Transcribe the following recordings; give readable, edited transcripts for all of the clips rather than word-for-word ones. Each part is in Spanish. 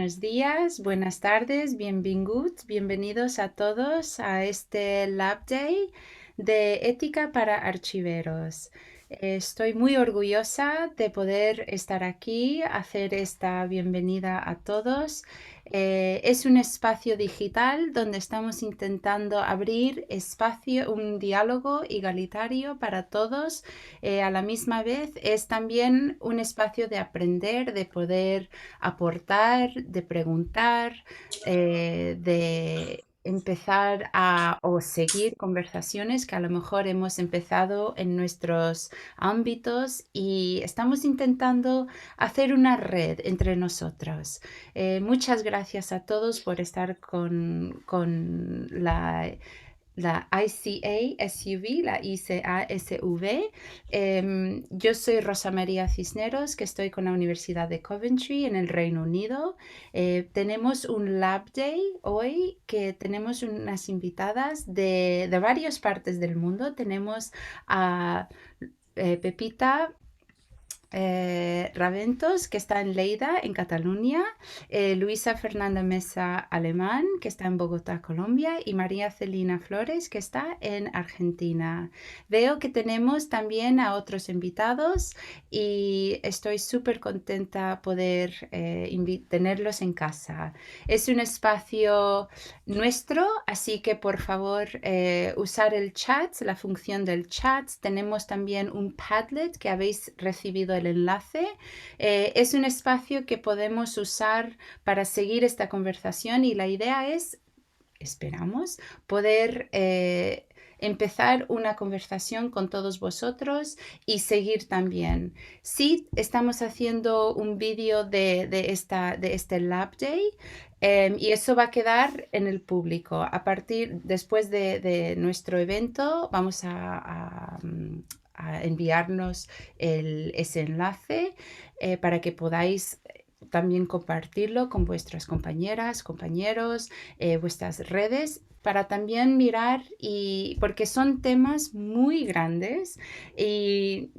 buenos días, buenas tardes, bienvenidos a todos a este Lab Day de Ética para Archiveros. Estoy muy orgullosa de poder estar aquí, hacer esta bienvenida a todos. Es un espacio digital donde estamos intentando abrir espacio, un diálogo igualitario para todos. A la misma vez es también un espacio de aprender, de poder aportar, de preguntar, de empezar a o seguir conversaciones que a lo mejor hemos empezado en nuestros ámbitos y estamos intentando hacer una red entre nosotros. Muchas gracias a todos por estar con la ICASUV, la ICASV. Yo soy Rosa María Cisneros, que estoy con la Universidad de Coventry en el Reino Unido. Tenemos un Lab Day hoy que tenemos unas invitadas de varias partes del mundo. Tenemos a Pepita Raventos, que está en Lleida, en Cataluña, Luisa Fernanda Mesa Alemán, que está en Bogotá, Colombia, y María Celina Flores, que está en Argentina. Veo que tenemos también a otros invitados y estoy súper contenta poder tenerlos en casa. Es un espacio nuestro, así que por favor usar el chat, la función del chat. Tenemos también un Padlet que habéis recibido el enlace. Es un espacio que podemos usar para seguir esta conversación y la idea es, esperamos, poder empezar una conversación con todos vosotros y seguir también. Sí, estamos haciendo un vídeo de este Lab Day. Y eso va a quedar en el público. Después de nuestro evento, vamos a enviarnos ese enlace para que podáis también compartirlo con vuestras compañeras, compañeros, vuestras redes, para también mirar porque son temas muy grandes y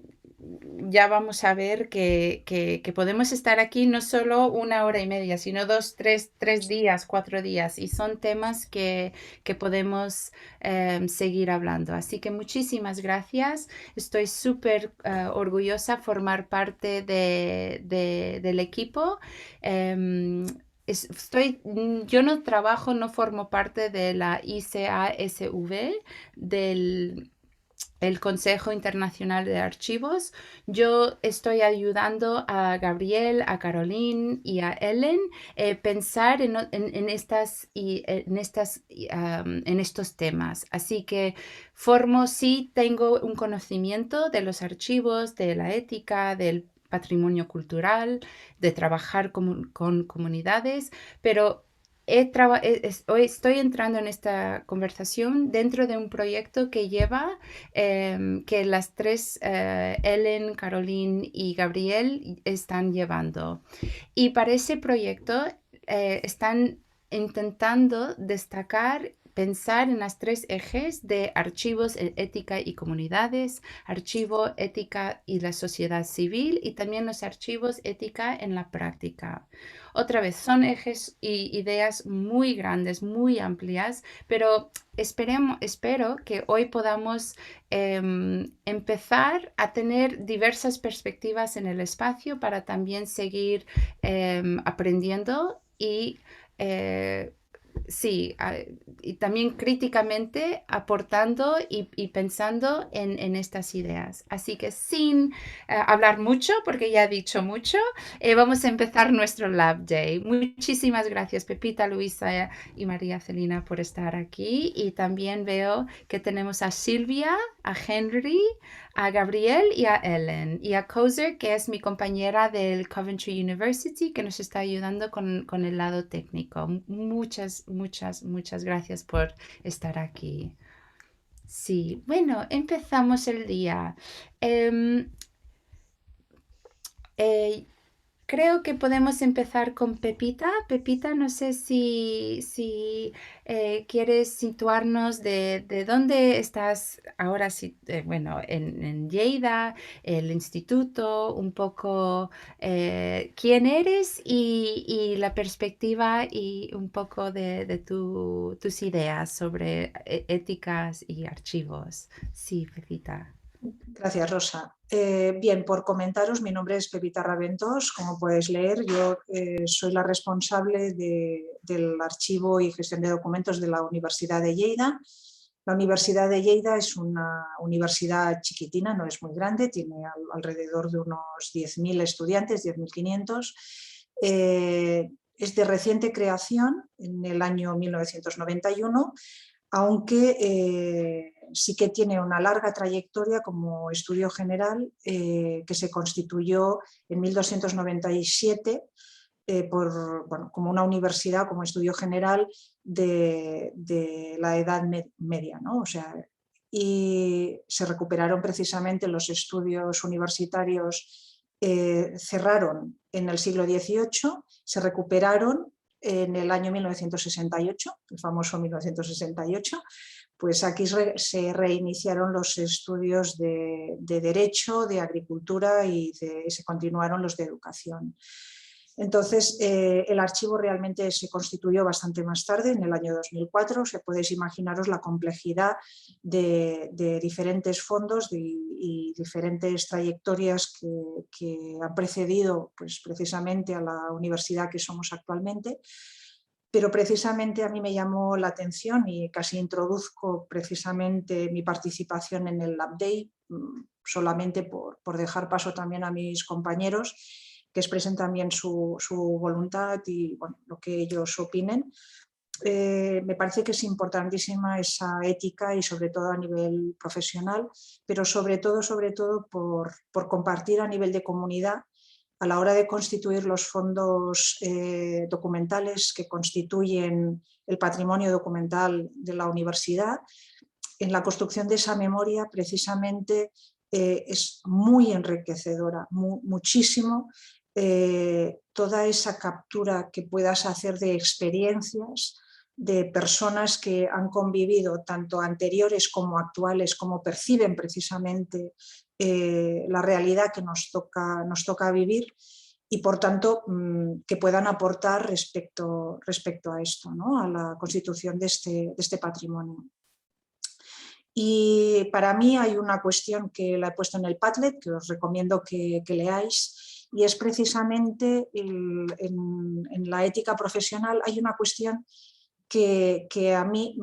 ya vamos a ver que podemos estar aquí no solo una hora y media, sino dos, tres días, 4 días, y son temas que podemos seguir hablando. Así que muchísimas gracias. Estoy súper orgullosa de formar parte del equipo. Em, yo no trabajo, no formo parte de la ICASV, del el Consejo Internacional de Archivos. Yo estoy ayudando a Gabriel, a Caroline y a Ellen pensar en estos temas. Así que sí tengo un conocimiento de los archivos, de la ética, del patrimonio cultural, de trabajar con comunidades, pero hoy estoy entrando en esta conversación dentro de un proyecto que lleva que las tres, Ellen, Caroline y Gabriel, están llevando. Y para ese proyecto están intentando destacar, pensar en las tres ejes de archivos, ética y comunidades, archivo, ética y la sociedad civil, y también los archivos, ética en la práctica. Otra vez, son ejes y ideas muy grandes, muy amplias, pero espero que hoy podamos empezar a tener diversas perspectivas en el espacio para también seguir aprendiendo eh, sí, y también críticamente aportando y pensando en estas ideas. Así que sin hablar mucho, porque ya he dicho mucho, vamos a empezar nuestro Lab Day. Muchísimas gracias, Pepita, Luisa y María Celina, por estar aquí. Y también veo que tenemos a Silvia, a Henry, a Gabriel y a Ellen, y a Kozer, que es mi compañera del Coventry University, que nos está ayudando con el lado técnico. Muchas gracias por estar aquí. Sí, bueno, empezamos el día. Em, eh, Creo que podemos empezar con Pepita. Pepita, no sé si quieres situarnos de dónde estás ahora, bueno, en Lleida, el instituto, un poco quién eres y la perspectiva y un poco de tus ideas sobre éticas y archivos. Sí, Pepita. Gracias, Rosa. Bien, por comentaros, mi nombre es Pepita Raventós. Como podéis leer, yo soy la responsable del archivo y gestión de documentos de la Universidad de Lleida. La Universidad de Lleida es una universidad chiquitina, no es muy grande, tiene alrededor de unos 10.000 estudiantes, 10.500. Es de reciente creación, en el año 1991, aunque sí que tiene una larga trayectoria como estudio general que se constituyó en 1297 como una universidad, como estudio general de la Edad Media, ¿no? O sea, y se recuperaron precisamente los estudios universitarios, cerraron en el siglo XVIII, se recuperaron en el año 1968, el famoso 1968, pues aquí se reiniciaron los estudios de Derecho, de Agricultura y se continuaron los de Educación. Entonces, el archivo realmente se constituyó bastante más tarde, en el año 2004. Podéis imaginaros la complejidad de diferentes fondos y diferentes trayectorias que han precedido pues, precisamente a la universidad que somos actualmente. Pero precisamente a mí me llamó la atención y casi introduzco precisamente mi participación en el Lab Day, solamente por dejar paso también a mis compañeros que expresen también su voluntad y bueno, lo que ellos opinen. Me parece que es importantísima esa ética y sobre todo a nivel profesional, pero sobre todo por compartir a nivel de comunidad a la hora de constituir los fondos documentales que constituyen el patrimonio documental de la universidad. En la construcción de esa memoria precisamente es muy enriquecedora, muchísimo, toda esa captura que puedas hacer de experiencias de personas que han convivido, tanto anteriores como actuales, como perciben precisamente la realidad que nos toca vivir y, por tanto, que puedan aportar respecto a esto, ¿no? A la constitución de este patrimonio. Y para mí hay una cuestión que la he puesto en el Padlet, que os recomiendo que leáis, y es precisamente en la ética profesional hay una cuestión que a mí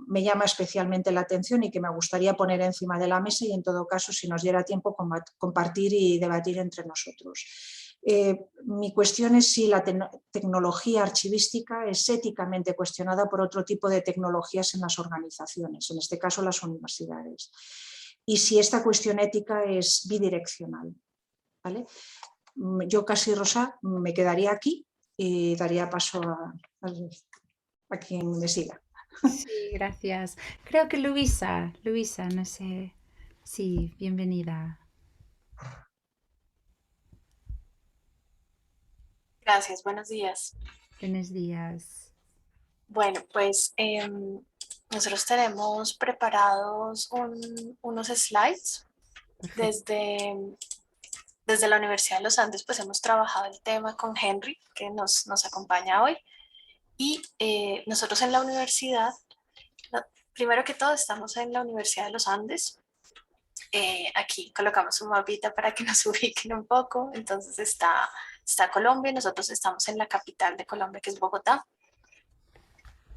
me llama especialmente la atención y que me gustaría poner encima de la mesa y, en todo caso, si nos diera tiempo, compartir y debatir entre nosotros. Mi cuestión es si la tecnología archivística es éticamente cuestionada por otro tipo de tecnologías en las organizaciones, en este caso las universidades, y si esta cuestión ética es bidireccional. ¿Vale? Yo casi, Rosa, me quedaría aquí y daría paso a quien me siga. Sí, gracias. Creo que Luisa, no sé. Sí, bienvenida. Gracias, buenos días. Buenos días. Bueno, pues nosotros tenemos preparados unos slides. Perfecto. Desde la Universidad de los Andes pues hemos trabajado el tema con Henry, que nos acompaña hoy. Y nosotros en la universidad, primero que todo estamos en la Universidad de los Andes. Aquí colocamos un mapita para que nos ubiquen un poco. Entonces está Colombia, nosotros estamos en la capital de Colombia, que es Bogotá.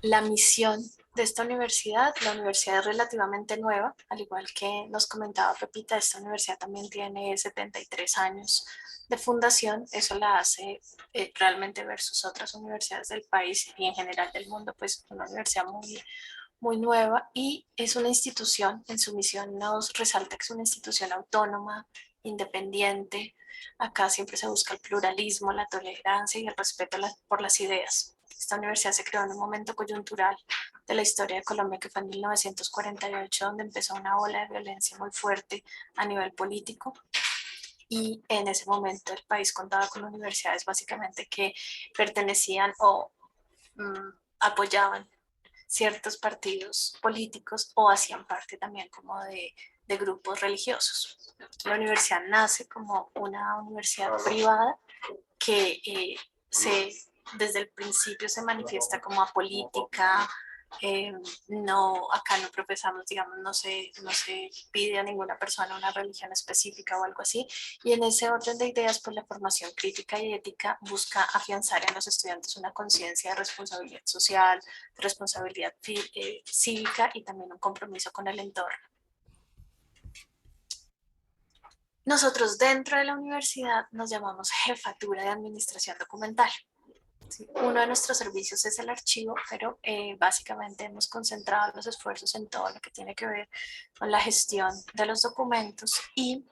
La misión de esta universidad, la universidad es relativamente nueva, al igual que nos comentaba Pepita, esta universidad también tiene 73 años de fundación. Eso la hace realmente versus otras universidades del país y en general del mundo, pues una universidad muy nueva, y es una institución, en su misión nos resalta que es una institución autónoma, independiente. Acá siempre se busca el pluralismo, la tolerancia y el respeto por las ideas. Esta universidad se creó en un momento coyuntural de la historia de Colombia, que fue en 1948, donde empezó una ola de violencia muy fuerte a nivel político. y en ese momento el país contaba con universidades básicamente que pertenecían o apoyaban ciertos partidos políticos o hacían parte también como de grupos religiosos. La universidad nace como una universidad privada que desde el principio se manifiesta como apolítica. No, acá no profesamos, digamos, no se pide a ninguna persona una religión específica o algo así, y en ese orden de ideas, pues la formación crítica y ética busca afianzar en los estudiantes una conciencia de responsabilidad social, de responsabilidad cívica y también un compromiso con el entorno. Nosotros dentro de la universidad nos llamamos Jefatura de Administración Documental. Sí, uno de nuestros servicios es el archivo, pero básicamente hemos concentrado los esfuerzos en todo lo que tiene que ver con la gestión de los documentos y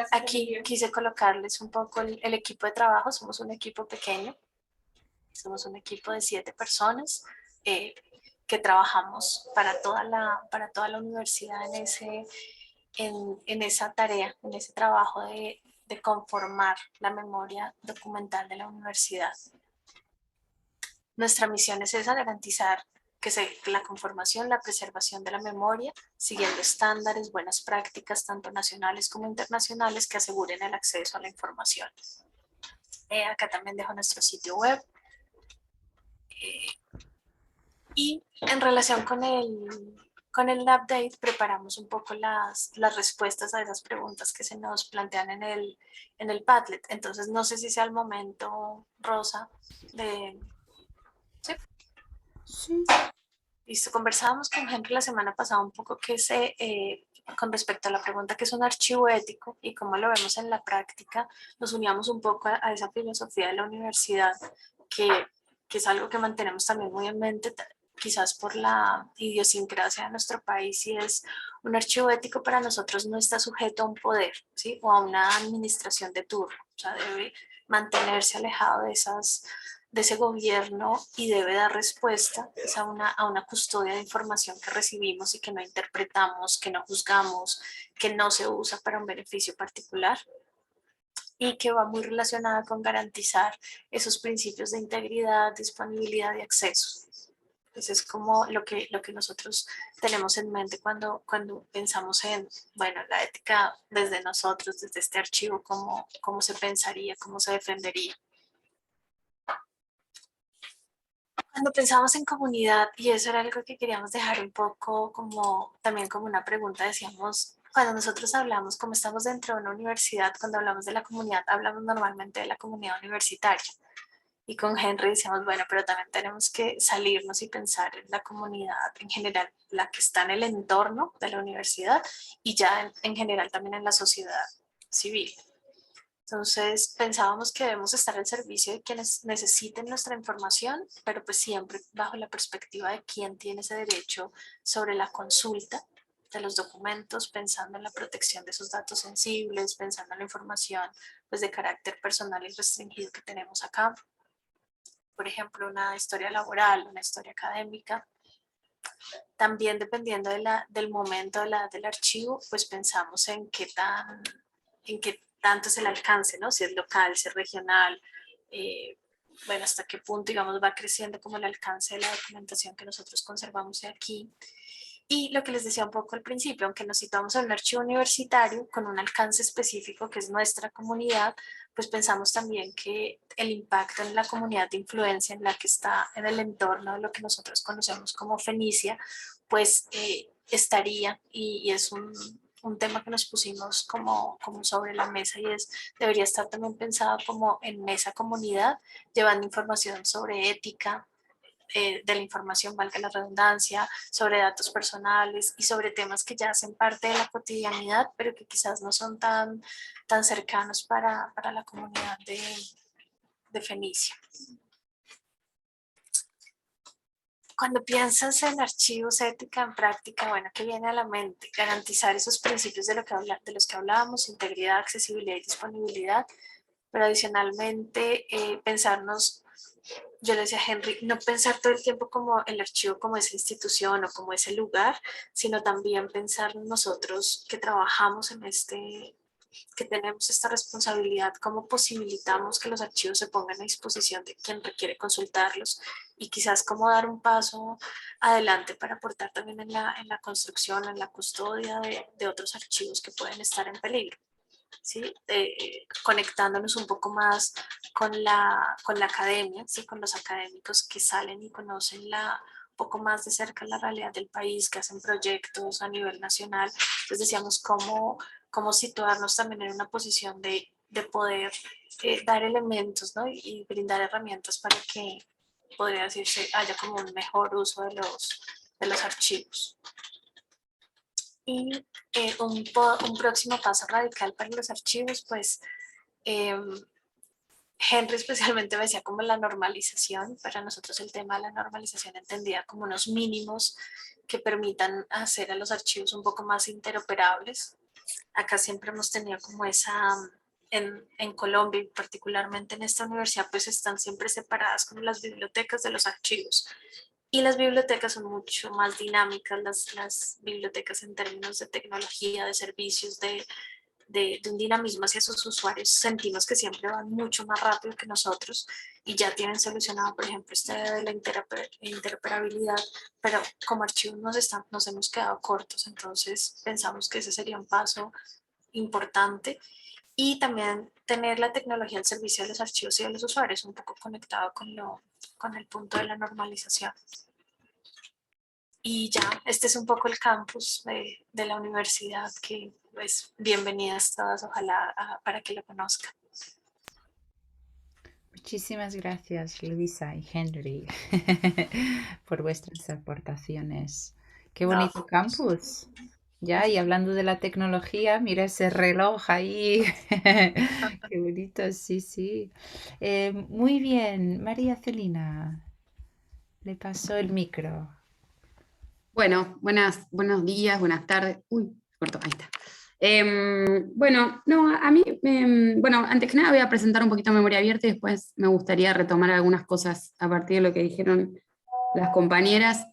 aquí quise colocarles un poco el equipo de trabajo. Somos un equipo pequeño, somos un equipo de 7 personas que trabajamos para toda la universidad en esa tarea, en ese trabajo de conformar la memoria documental de la universidad. Nuestra misión es esa, garantizar que la conformación, la preservación de la memoria, siguiendo estándares, buenas prácticas, tanto nacionales como internacionales, que aseguren el acceso a la información. Acá también dejo nuestro sitio web. Y en relación con el update, preparamos un poco las respuestas a esas preguntas que se nos plantean en el Padlet. Entonces, no sé si sea el momento, Rosa, de... ¿Sí? Sí. Listo, conversábamos con Henry la semana pasada un poco con respecto a la pregunta que es un archivo ético y cómo lo vemos en la práctica. Nos uníamos un poco a esa filosofía de la universidad, que es algo que mantenemos también muy en mente, quizás por la idiosincrasia de nuestro país, y es un archivo ético para nosotros no está sujeto a un poder, ¿sí? O a una administración de turno. O sea, debe mantenerse alejado de ese gobierno y debe dar respuesta a una custodia de información que recibimos y que no interpretamos, que no juzgamos, que no se usa para un beneficio particular, y que va muy relacionada con garantizar esos principios de integridad, disponibilidad y acceso. Eso es como lo que nosotros tenemos en mente cuando pensamos en, bueno, la ética desde nosotros, desde este archivo, cómo se pensaría, cómo se defendería. Cuando pensamos en comunidad, y eso era algo que queríamos dejar un poco también como una pregunta, decíamos, cuando nosotros hablamos, como estamos dentro de una universidad, cuando hablamos de la comunidad, hablamos normalmente de la comunidad universitaria. Y con Henry decíamos, bueno, pero también tenemos que salirnos y pensar en la comunidad en general, la que está en el entorno de la universidad y ya en general también en la sociedad civil. Entonces pensábamos que debemos estar al servicio de quienes necesiten nuestra información, pero pues siempre bajo la perspectiva de quién tiene ese derecho sobre la consulta de los documentos, pensando en la protección de esos datos sensibles, pensando en la información pues de carácter personal y restringido que tenemos acá. Por ejemplo, una historia laboral, una historia académica. También dependiendo del momento del archivo, pues pensamos en qué tanto es el alcance, ¿no? Si es local, si es regional, bueno, hasta qué punto, digamos, va creciendo como el alcance de la documentación que nosotros conservamos aquí. Y lo que les decía un poco al principio, aunque nos situamos en un archivo universitario con un alcance específico que es nuestra comunidad, pues pensamos también que el impacto en la comunidad de influencia en la que está en el entorno de lo que nosotros conocemos como Fenicia, pues estaría, y es un tema que nos pusimos como sobre la mesa, y debería estar también pensado como en esa comunidad, llevando información sobre ética, de la información, valga la redundancia, sobre datos personales y sobre temas que ya hacen parte de la cotidianidad, pero que quizás no son tan cercanos para la comunidad de Fenicia. Cuando piensas en archivos, ética en práctica, bueno, ¿qué viene a la mente? Garantizar esos principios de los que hablábamos, integridad, accesibilidad y disponibilidad, pero adicionalmente pensarnos, yo le decía a Henry, no pensar todo el tiempo como el archivo como esa institución o como ese lugar, sino también pensar nosotros que trabajamos que tenemos esta responsabilidad, cómo posibilitamos que los archivos se pongan a disposición de quien requiere consultarlos y quizás cómo dar un paso adelante para aportar también en la construcción, en la custodia de otros archivos que pueden estar en peligro. ¿Sí? Conectándonos un poco más con la academia, ¿sí? Con los académicos que salen y conocen un poco más de cerca la realidad del país, que hacen proyectos a nivel nacional. Entonces decíamos cómo situarnos también en una posición de poder dar elementos, ¿no? y brindar herramientas para que, podría decirse, haya como un mejor uso de los archivos. Y un próximo paso radical para los archivos, pues Henry especialmente me decía como la normalización. Para nosotros el tema de la normalización entendía como unos mínimos que permitan hacer a los archivos un poco más interoperables. Acá siempre hemos tenido como en Colombia y particularmente en esta universidad, pues están siempre separadas como las bibliotecas de los archivos. Y las bibliotecas son mucho más dinámicas, las bibliotecas en términos de tecnología, de servicios, de un dinamismo hacia sus usuarios. Sentimos que siempre van mucho más rápido que nosotros y ya tienen solucionado, por ejemplo, este de la interoperabilidad, pero como archivos nos hemos quedado cortos, entonces pensamos que ese sería un paso importante. Y también tener la tecnología al servicio de los archivos y de los usuarios, un poco conectado con el punto de la normalización. Y ya, este es un poco el campus de la universidad, que pues bienvenidas todas, ojalá para que lo conozcan. Muchísimas gracias, Luisa y Henry, por vuestras aportaciones. Qué bonito campus. Ya, y hablando de la tecnología, mira ese reloj ahí. Qué bonito, sí, sí. Muy bien, María Celina, le paso el micro. Bueno, buenos días, buenas tardes. Uy, corto, ahí está. Bueno, no, a mí, bueno, antes que nada voy a presentar un poquito Memoria Abierta y después me gustaría retomar algunas cosas a partir de lo que dijeron las compañeras.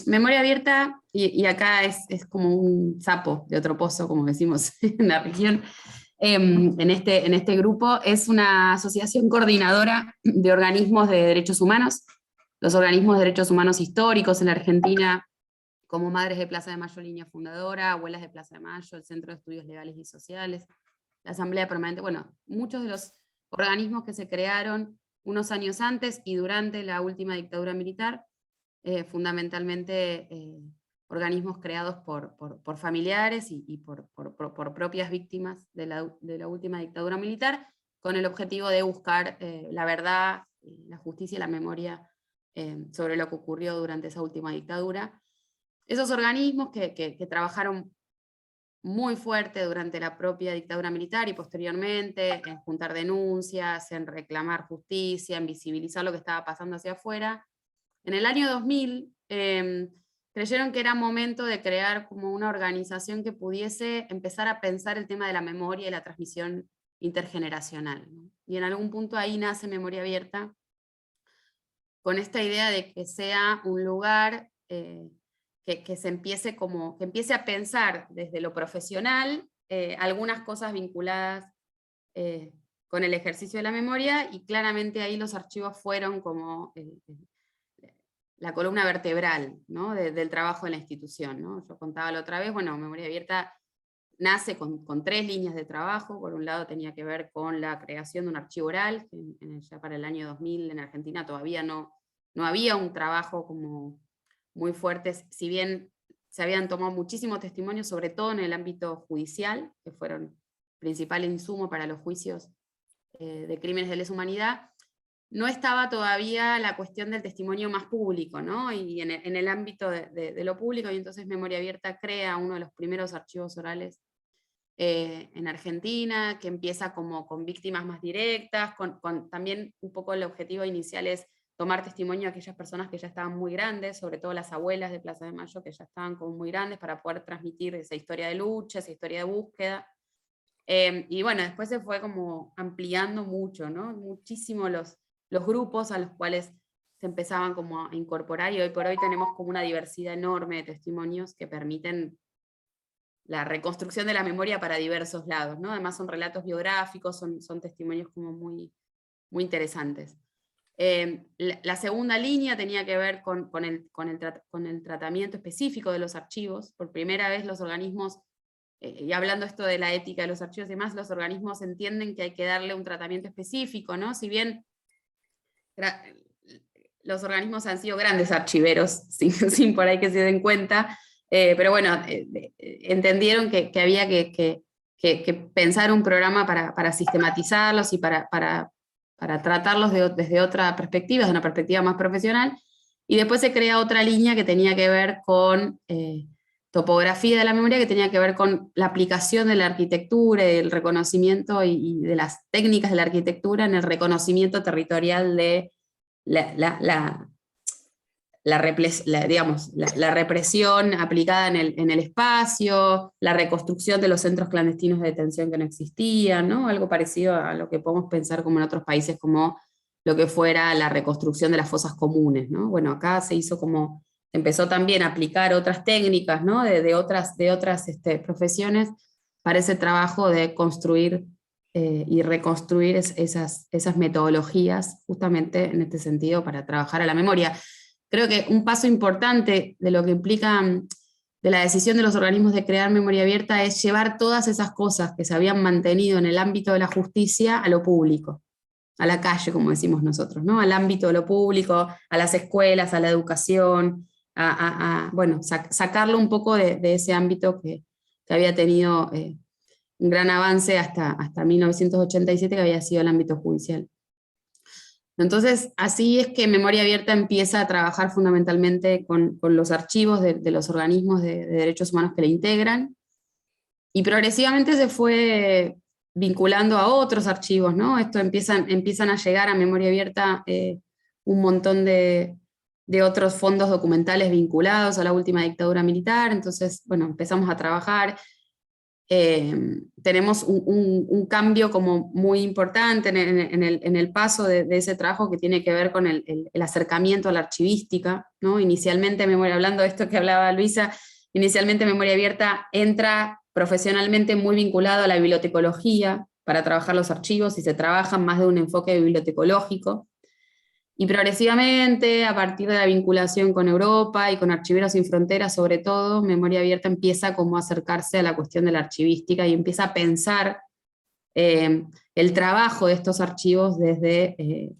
Memoria Abierta, y acá es como un sapo de otro pozo, como decimos en la región, en este grupo, es una asociación coordinadora de organismos de derechos humanos. Los organismos de derechos humanos históricos en la Argentina, como Madres de Plaza de Mayo, línea fundadora, Abuelas de Plaza de Mayo, el Centro de Estudios Legales y Sociales, la Asamblea Permanente, bueno, muchos de los organismos que se crearon unos años antes y durante la última dictadura militar, fundamentalmente organismos creados por familiares y por propias víctimas de la última dictadura militar, con el objetivo de buscar la verdad, la justicia y la memoria sobre lo que ocurrió durante esa última dictadura. Esos organismos que trabajaron muy fuerte durante la propia dictadura militar y posteriormente en juntar denuncias, en reclamar justicia, en visibilizar lo que estaba pasando hacia afuera, en el año 2000 creyeron que era momento de crear como una organización que pudiese empezar a pensar el tema de la memoria y la transmisión intergeneracional, ¿no? Y en algún punto ahí nace Memoria Abierta, con esta idea de que sea un lugar que se empiece que empiece a pensar desde lo profesional algunas cosas vinculadas con el ejercicio de la memoria, y claramente ahí los archivos fueron como la columna vertebral, ¿no? del trabajo de la institución, ¿no? Yo contaba la otra vez, bueno, Memoria Abierta nace con 3 líneas de trabajo. Por un lado tenía que ver con la creación de un archivo oral, que ya para el año 2000 en Argentina todavía no había un trabajo como muy fuerte, si bien se habían tomado muchísimos testimonios, sobre todo en el ámbito judicial, que fueron principal insumo para los juicios de crímenes de lesa humanidad. No estaba todavía la cuestión del testimonio más público, ¿no? Y en el ámbito de lo público, y entonces Memoria Abierta crea uno de los primeros archivos orales en Argentina, que empieza como con víctimas más directas, con también un poco el objetivo inicial es tomar testimonio de aquellas personas que ya estaban muy grandes, sobre todo las abuelas de Plaza de Mayo, que ya estaban como muy grandes, para poder transmitir esa historia de lucha, esa historia de búsqueda. Y bueno, después se fue como ampliando mucho, ¿no? Muchísimo los grupos a los cuales se empezaban como a incorporar, y hoy por hoy tenemos como una diversidad enorme de testimonios que permiten la reconstrucción de la memoria para diversos lados, ¿no? Además son relatos biográficos, son testimonios como muy, muy interesantes. La segunda línea tenía que ver con el tratamiento específico de los archivos. Por primera vez los organismos, y hablando esto de la ética de los archivos y demás, los organismos entienden que hay que darle un tratamiento específico, ¿no? Si bien los organismos han sido grandes archiveros, sin por ahí que se den cuenta, pero bueno, entendieron que había que pensar un programa para sistematizarlos y para tratarlos desde otra perspectiva, desde una perspectiva más profesional, y después se crea otra línea que tenía que ver con topografía de la memoria, que tenía que ver con la aplicación de la arquitectura, el reconocimiento y de las técnicas de la arquitectura en el reconocimiento territorial de la represión aplicada en el espacio, la reconstrucción de los centros clandestinos de detención que no existían, ¿no? Algo parecido a lo que podemos pensar como en otros países, como lo que fuera la reconstrucción de las fosas comunes, ¿no? Bueno, acá se hizo como, empezó también a aplicar otras técnicas, ¿no? de otras profesiones para ese trabajo de construir y reconstruir esas metodologías, justamente en este sentido, para trabajar a la memoria. Creo que un paso importante de lo que implica, de la decisión de los organismos de crear memoria abierta, es llevar todas esas cosas que se habían mantenido en el ámbito de la justicia a lo público, a la calle, como decimos nosotros, ¿no? Al ámbito de lo público, a las escuelas, a la educación, bueno, sacarlo un poco de ese ámbito que había tenido un gran avance hasta 1987, que había sido el ámbito judicial. Entonces, así es que Memoria Abierta empieza a trabajar fundamentalmente con los archivos de los organismos de derechos humanos que le integran, y progresivamente se fue vinculando a otros archivos, ¿no? Esto empiezan a llegar a Memoria Abierta un montón de otros fondos documentales vinculados a la última dictadura militar. Entonces, bueno, empezamos a trabajar. Tenemos un cambio como muy importante en el paso de ese trabajo, que tiene que ver con el acercamiento a la archivística, ¿no? Inicialmente, hablando de esto que hablaba Luisa, inicialmente Memoria Abierta entra profesionalmente muy vinculado a la bibliotecología para trabajar los archivos, y se trabaja más de un enfoque bibliotecológico. Y progresivamente, a partir de la vinculación con Europa y con Archiveros Sin Fronteras, sobre todo, Memoria Abierta empieza como a acercarse a la cuestión de la archivística y empieza a pensar el trabajo de estos archivos desde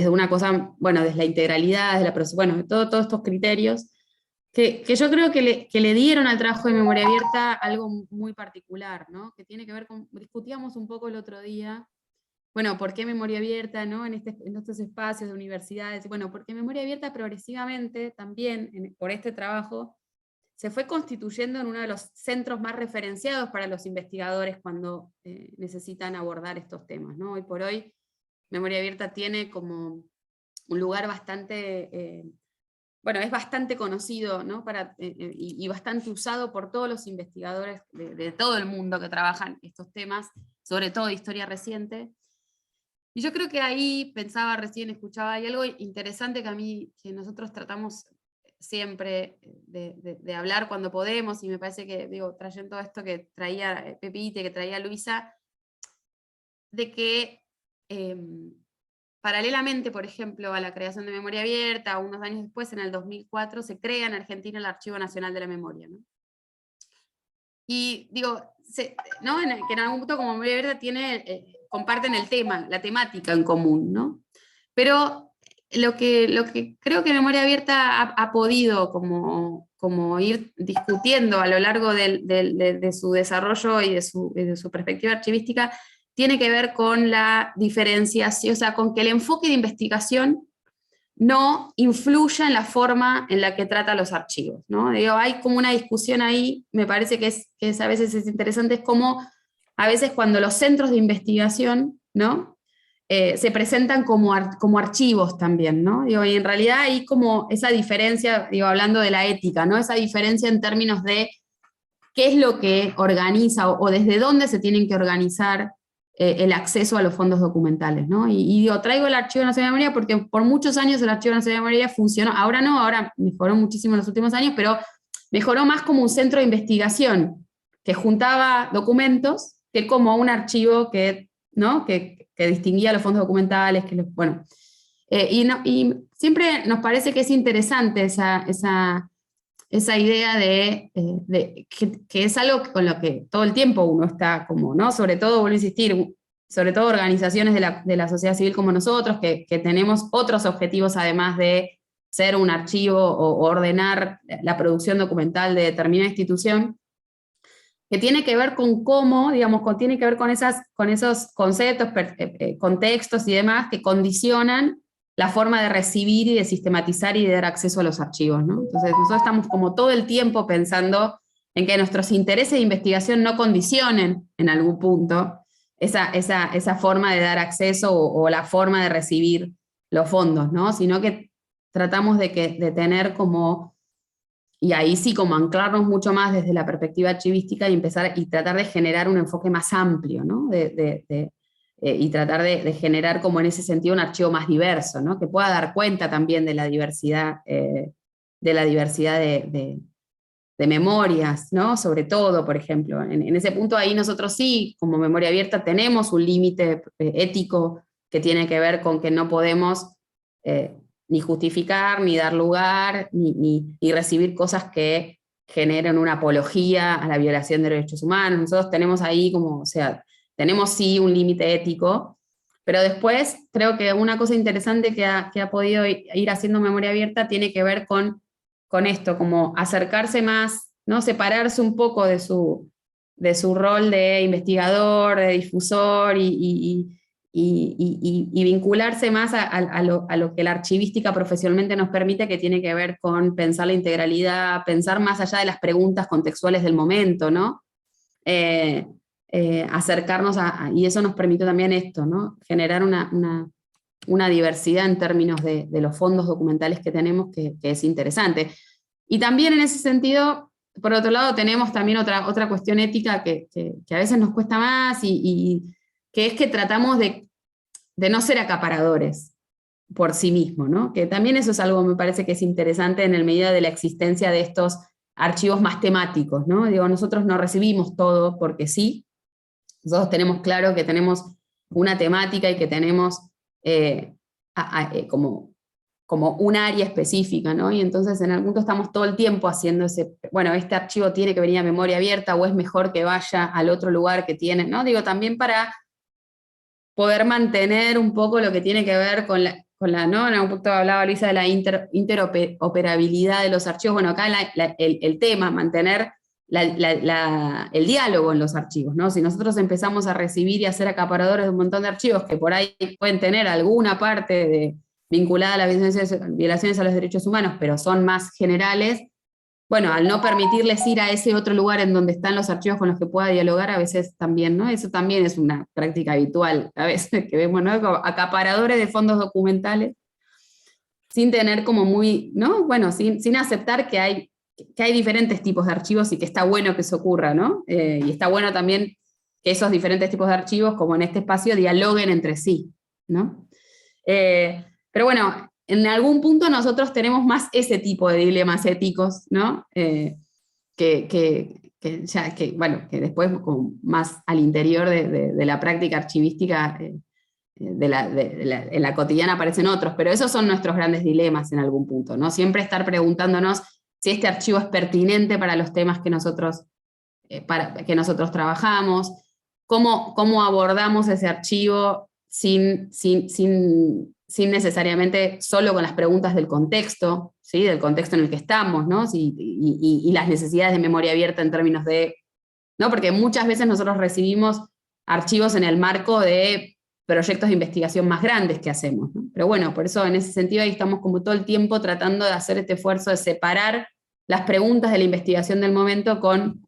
una cosa, bueno, desde la integralidad, bueno, todos estos criterios que yo creo que le dieron al trabajo de Memoria Abierta algo muy particular, ¿no? Que tiene que ver con, discutíamos un poco el otro día, bueno, ¿por qué Memoria Abierta, ¿no? en estos espacios de universidades? Bueno, porque Memoria Abierta progresivamente también, por este trabajo, se fue constituyendo en uno de los centros más referenciados para los investigadores cuando necesitan abordar estos temas, ¿no? Hoy por hoy, Memoria Abierta tiene como un lugar bastante, bueno, es bastante conocido, ¿no? Y bastante usado por todos los investigadores de todo el mundo que trabajan estos temas, sobre todo de historia reciente. Y yo creo que ahí pensaba recién, escuchaba, hay algo interesante que nosotros tratamos siempre de hablar cuando podemos, y me parece que, digo, trayendo esto que traía Pepite, que traía Luisa, de que paralelamente, por ejemplo, a la creación de Memoria Abierta, unos años después, en el 2004, se crea en Argentina el Archivo Nacional de la Memoria, ¿no? Y digo, ¿no? Que en algún punto, como Memoria Abierta, comparten el tema, la temática en común, ¿no? Pero lo que creo que Memoria Abierta ha podido como ir discutiendo a lo largo de su desarrollo y de su perspectiva archivística, tiene que ver con la diferenciación, o sea, con que el enfoque de investigación no influya en la forma en la que trata los archivos, ¿no? Digo, hay como una discusión ahí, me parece que a veces es interesante, es como a veces cuando los centros de investigación, ¿no? Se presentan como archivos también, ¿no? Digo, y en realidad hay como esa diferencia, digo, hablando de la ética, ¿no? Esa diferencia en términos de qué es lo que organiza o desde dónde se tienen que organizar el acceso a los fondos documentales, ¿no? Y digo, traigo el Archivo Nacional de Memoria porque por muchos años el Archivo Nacional de Memoria funcionó, ahora no, ahora mejoró muchísimo en los últimos años, pero mejoró más como un centro de investigación, que juntaba documentos, que como un archivo que, ¿no? que distinguía los fondos documentales, bueno. Y siempre nos parece que es interesante esa idea de que es algo con lo que todo el tiempo uno está como, ¿no? Sobre todo, vuelvo a insistir, sobre todo organizaciones de la sociedad civil como nosotros, que tenemos otros objetivos además de ser un archivo o ordenar la producción documental de determinada institución, que tiene que ver con cómo, digamos, tiene que ver con esos conceptos, contextos y demás que condicionan la forma de recibir y de sistematizar y de dar acceso a los archivos, ¿no? Entonces nosotros estamos como todo el tiempo pensando en que nuestros intereses de investigación no condicionen en algún punto esa forma de dar acceso o la forma de recibir los fondos, ¿no? Sino que tratamos de tener como, y ahí sí como anclarnos mucho más desde la perspectiva archivística y empezar y tratar de generar un enfoque más amplio, ¿no? Y tratar de generar como en ese sentido un archivo más diverso, ¿no? Que pueda dar cuenta también de la diversidad, de memorias, ¿no? Sobre todo, por ejemplo, en ese punto ahí nosotros sí, como Memoria Abierta, tenemos un límite ético que tiene que ver con que no podemos ni justificar, ni dar lugar, ni recibir cosas que generen una apología a la violación de derechos humanos. Nosotros tenemos ahí como, o sea, tenemos sí un límite ético, pero después creo que una cosa interesante que ha podido ir haciendo Memoria Abierta tiene que ver con esto, como acercarse más, ¿no? Separarse un poco de su rol de investigador, de difusor y vincularse más a lo que la archivística profesionalmente nos permite, que tiene que ver con pensar la integralidad, pensar más allá de las preguntas contextuales del momento, ¿no? Acercarnos y eso nos permite también esto, ¿no? Generar una diversidad en términos de los fondos documentales que tenemos que es interesante. Y también en ese sentido, por otro lado, tenemos también otra cuestión ética que a veces nos cuesta más y que es que tratamos de no ser acaparadores por sí mismos, ¿no? Que también eso es algo que me parece que es interesante en el medida de la existencia de estos archivos más temáticos, ¿no? Digo, nosotros no recibimos todo porque sí, nosotros tenemos claro que tenemos una temática y que tenemos como un área específica, ¿no? Y entonces en algún punto estamos todo el tiempo haciendo bueno, este archivo tiene que venir a Memoria Abierta o es mejor que vaya al otro lugar que tiene, ¿no? Digo, también para poder mantener un poco lo que tiene que ver con la ¿no? En algún punto hablaba Luisa de la interoperabilidad de los archivos. Bueno, acá el tema, mantener el diálogo en los archivos, ¿no? Si nosotros empezamos a recibir y a ser acaparadores de un montón de archivos que por ahí pueden tener alguna parte vinculada a las violaciones a los derechos humanos, pero son más generales, bueno, al no permitirles ir a ese otro lugar en donde están los archivos con los que pueda dialogar, a veces también, ¿no? Eso también es una práctica habitual, a veces que vemos, ¿no? Como acaparadores de fondos documentales, sin tener como muy, ¿no? Bueno, sin aceptar que hay diferentes tipos de archivos y que está bueno que eso ocurra, ¿no? Y está bueno también que esos diferentes tipos de archivos, como en este espacio, dialoguen entre sí, ¿no? Pero bueno, en algún punto nosotros tenemos más ese tipo de dilemas éticos, ¿no? Que después como más al interior de la práctica archivística en la cotidiana aparecen otros, pero esos son nuestros grandes dilemas en algún punto, ¿no? Siempre estar preguntándonos si este archivo es pertinente para los temas que nosotros trabajamos, cómo abordamos ese archivo sin necesariamente solo con las preguntas del contexto, ¿sí? Del contexto en el que estamos, ¿no? Y las necesidades de memoria abierta en términos de, ¿no? Porque muchas veces nosotros recibimos archivos en el marco de proyectos de investigación más grandes que hacemos, ¿no? Pero bueno, por eso en ese sentido ahí estamos como todo el tiempo tratando de hacer este esfuerzo de separar las preguntas de la investigación del momento con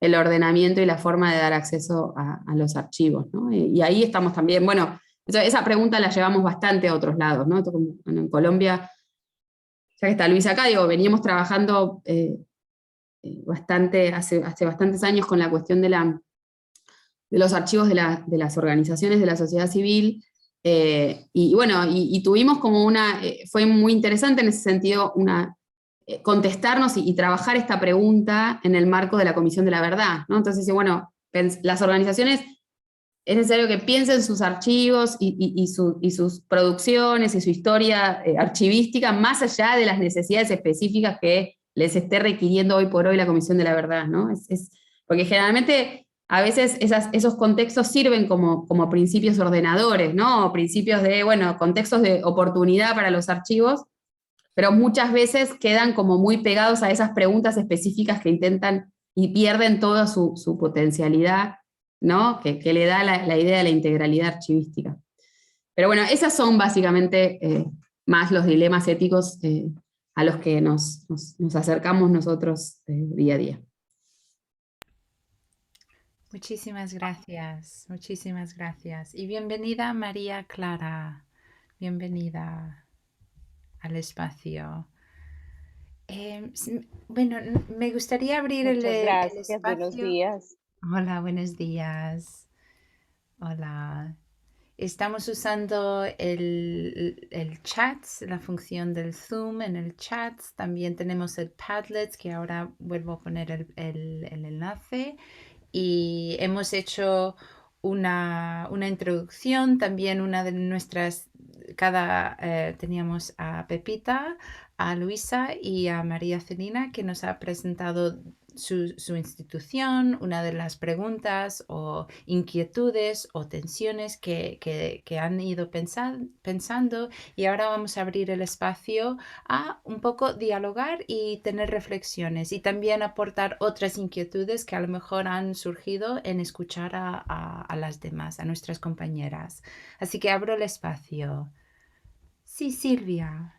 el ordenamiento y la forma de dar acceso a los archivos, ¿no? Y ahí estamos también, bueno, esa pregunta la llevamos bastante a otros lados, ¿no? En Colombia, ya que está Luis acá, digo, veníamos trabajando bastante, hace bastantes años con la cuestión de los archivos de las organizaciones de la sociedad civil, y bueno, y tuvimos como fue muy interesante en ese sentido, contestarnos y trabajar esta pregunta en el marco de la Comisión de la Verdad, ¿no? Entonces, bueno, las organizaciones es necesario que piensen sus archivos y sus producciones y su historia archivística más allá de las necesidades específicas que les esté requiriendo hoy por hoy la Comisión de la Verdad, ¿no? Porque generalmente a veces esos contextos sirven como principios ordenadores, ¿no? O principios de, bueno, contextos de oportunidad para los archivos, pero muchas veces quedan como muy pegados a esas preguntas específicas que intentan y pierden toda su potencialidad, ¿no? Que le da la idea de la integralidad archivística. Pero bueno, esas son básicamente más los dilemas éticos a los que nos acercamos nosotros día a día. Muchísimas gracias, muchísimas gracias. Y bienvenida María Clara, bienvenida al espacio. Bueno, me gustaría abrir el Gracias, espacio. buenos días. Hola, buenos días. Hola. Estamos usando el chat, la función del Zoom en el chat. También tenemos el Padlet, que ahora vuelvo a poner el enlace. Y hemos hecho una introducción, también una de nuestras, teníamos a Pepita, a Luisa y a María Celina, que nos ha presentado su institución, una de las preguntas o inquietudes o tensiones que han ido pensando, y ahora vamos a abrir el espacio a un poco dialogar y tener reflexiones y también aportar otras inquietudes que a lo mejor han surgido en escuchar a las demás, a nuestras compañeras. Así que abro el espacio. Sí, Silvia.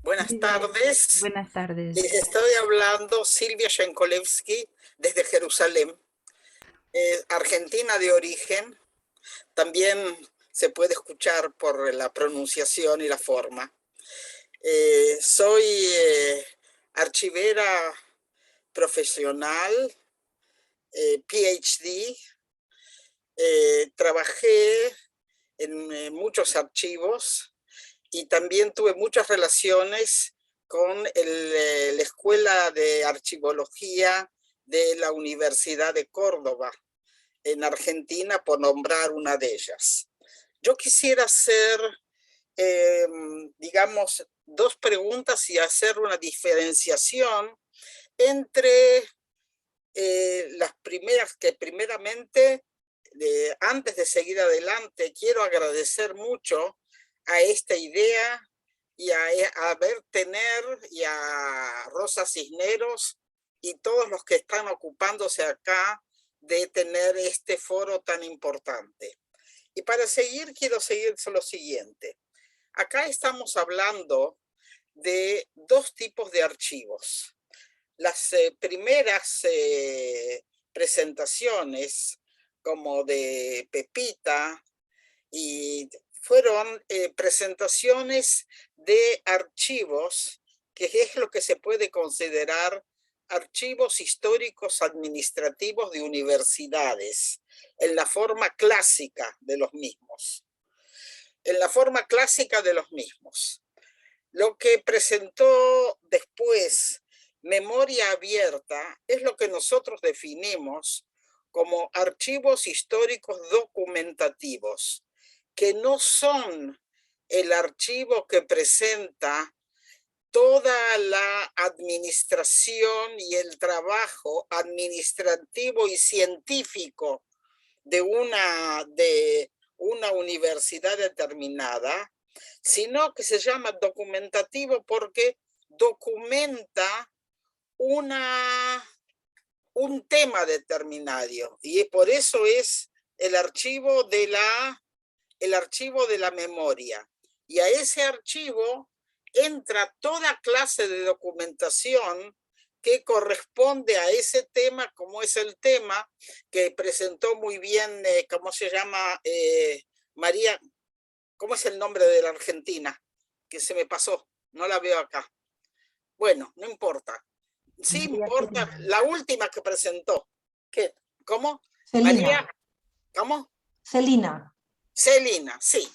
Buenas tardes. Buenas tardes. Les estoy hablando Silvia Yankolevsky desde Jerusalén, argentina de origen. También se puede escuchar por la pronunciación y la forma. Soy archivera profesional, PhD. Trabajé en muchos archivos y también tuve muchas relaciones con la Escuela de Archivología de la Universidad de Córdoba, en Argentina, por nombrar una de ellas. Yo quisiera hacer, digamos, dos preguntas y hacer una diferenciación entre las primeras, que primeramente, antes de seguir adelante, quiero agradecer mucho a esta idea y a Tener y a Rosa Cisneros y todos los que están ocupándose acá de tener este foro tan importante. Y para seguir, quiero seguir lo siguiente. Acá estamos hablando de dos tipos de archivos. Las primeras presentaciones, como de Pepita, y fueron presentaciones de archivos, que es lo que se puede considerar archivos históricos administrativos de universidades, en la forma clásica de los mismos. Lo que presentó después Memoria Abierta es lo que nosotros definimos como archivos históricos documentativos, que no son el archivo que presenta toda la administración y el trabajo administrativo y científico de una universidad determinada, sino que se llama documentativo porque documenta un tema determinado, y por eso es el archivo de la memoria. Y a ese archivo entra toda clase de documentación que corresponde a ese tema, como es el tema que presentó muy bien, ¿cómo se llama? María, ¿cómo es el nombre de la Argentina? Que se me pasó, no la veo acá. Bueno, no importa. Sí importa, la última que presentó. ¿Qué? ¿Cómo? Celina. María, ¿cómo? Celina. Celina, sí,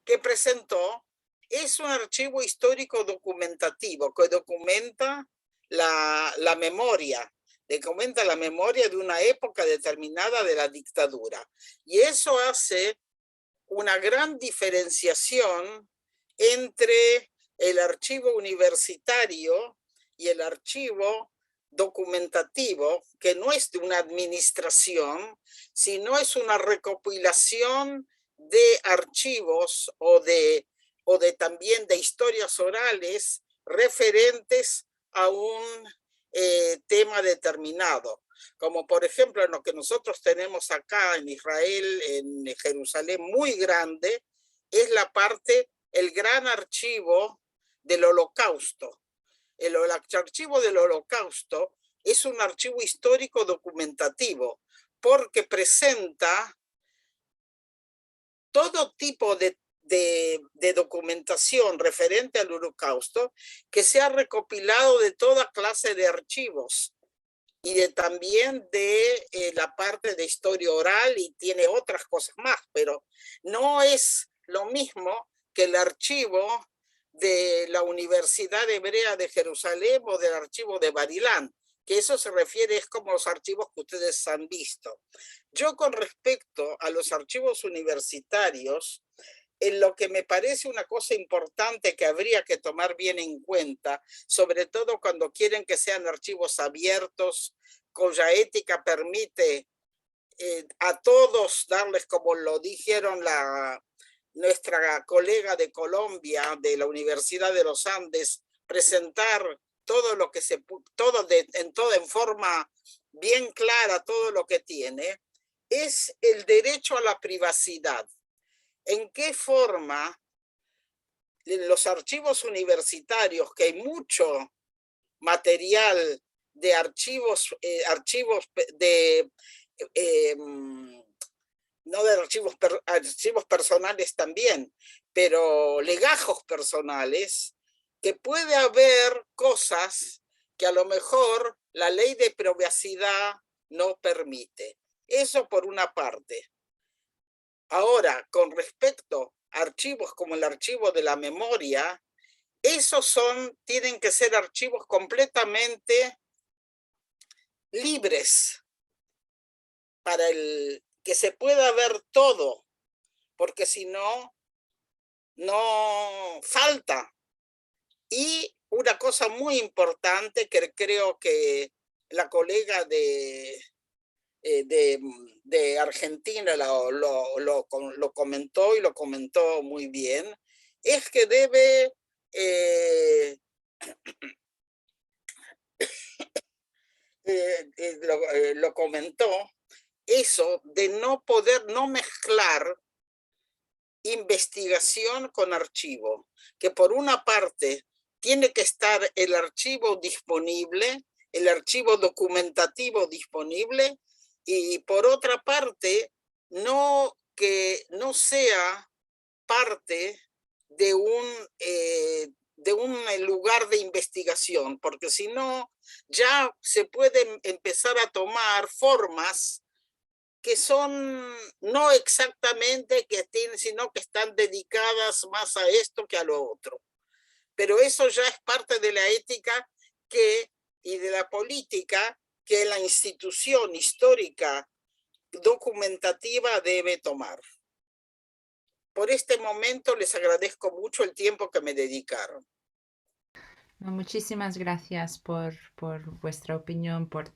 que presentó es un archivo histórico documentativo que documenta la memoria, documenta la memoria de una época determinada de la dictadura. Y eso hace una gran diferenciación entre el archivo universitario y el archivo documentativo, que no es de una administración, sino es una recopilación de archivos o también de historias orales referentes a un tema determinado. Como por ejemplo en lo que nosotros tenemos acá en Israel, en Jerusalén, muy grande, es la parte, el gran archivo del Holocausto. El archivo del Holocausto es un archivo histórico documentativo porque presenta todo tipo de documentación referente al Holocausto que se ha recopilado de toda clase de archivos y también de la parte de historia oral, y tiene otras cosas más, pero no es lo mismo que el archivo de la Universidad Hebrea de Jerusalén o del archivo de Barilán, que eso se refiere, es como los archivos que ustedes han visto. Yo con respecto a los archivos universitarios, en lo que me parece una cosa importante que habría que tomar bien en cuenta, sobre todo cuando quieren que sean archivos abiertos, cuya ética permite a todos darles, como lo dijeron nuestra colega de Colombia, de la Universidad de los Andes, presentar todo lo que en forma bien clara todo lo que tiene, es el derecho a la privacidad. ¿En qué forma los archivos universitarios, que hay mucho material de archivos no de archivos personales también, pero legajos personales, que puede haber cosas que a lo mejor la ley de privacidad no permite? Eso por una parte. Ahora, con respecto a archivos como el archivo de la memoria, esos tienen que ser archivos completamente libres para que se pueda ver todo, porque si no, no falta. Y una cosa muy importante que creo que la colega de Argentina lo comentó, y lo comentó muy bien, es que debe lo comentó, eso de no mezclar investigación con archivo, que por una parte tiene que estar el archivo disponible, el archivo documentativo disponible, y por otra parte, que no sea parte de un lugar de investigación, porque si no, ya se pueden empezar a tomar formas que son no exactamente sino que están dedicadas más a esto que a lo otro. Pero eso ya es parte de la ética y de la política que la institución histórica documentativa debe tomar. Por este momento les agradezco mucho el tiempo que me dedicaron. Muchísimas gracias por vuestra opinión, por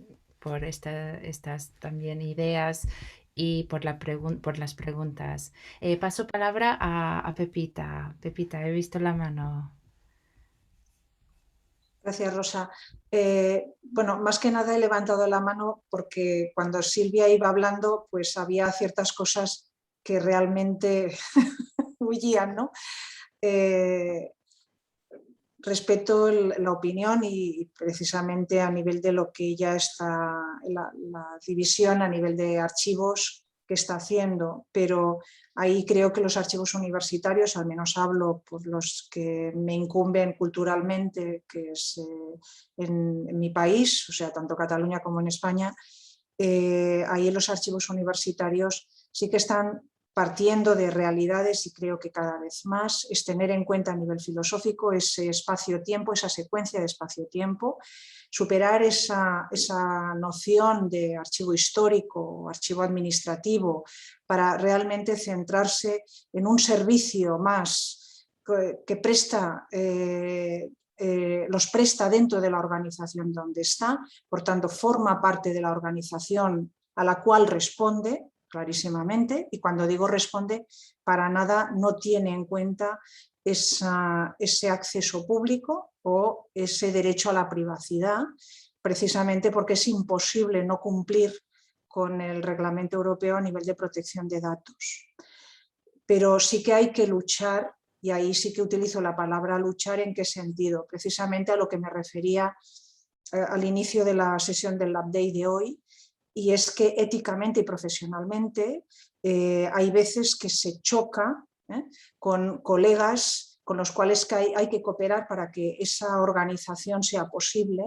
estas también ideas y por las preguntas. Paso palabra a Pepita. Pepita, he visto la mano. Gracias, Rosa. Bueno, más que nada he levantado la mano porque cuando Silvia iba hablando, pues había ciertas cosas que realmente huían, ¿no? Respeto la opinión y precisamente a nivel de lo que ella está, la división a nivel de archivos que está haciendo, pero ahí creo que los archivos universitarios, al menos hablo por los que me incumben culturalmente, que es en mi país, o sea, tanto Cataluña como en España, ahí en los archivos universitarios sí que están partiendo de realidades, y creo que cada vez más, es tener en cuenta a nivel filosófico ese espacio-tiempo, esa secuencia de espacio-tiempo, superar esa noción de archivo histórico o archivo administrativo para realmente centrarse en un servicio más que presta, los presta dentro de la organización donde está, por tanto forma parte de la organización a la cual responde clarísimamente, y cuando digo responde, para nada no tiene en cuenta ese acceso público o ese derecho a la privacidad, precisamente porque es imposible no cumplir con el Reglamento Europeo a nivel de protección de datos. Pero sí que hay que luchar, y ahí sí que utilizo la palabra luchar. ¿En qué sentido? Precisamente a lo que me refería al inicio de la sesión del Lab Day de hoy, y es que éticamente y profesionalmente hay veces que se choca con colegas con los cuales hay que cooperar para que esa organización sea posible,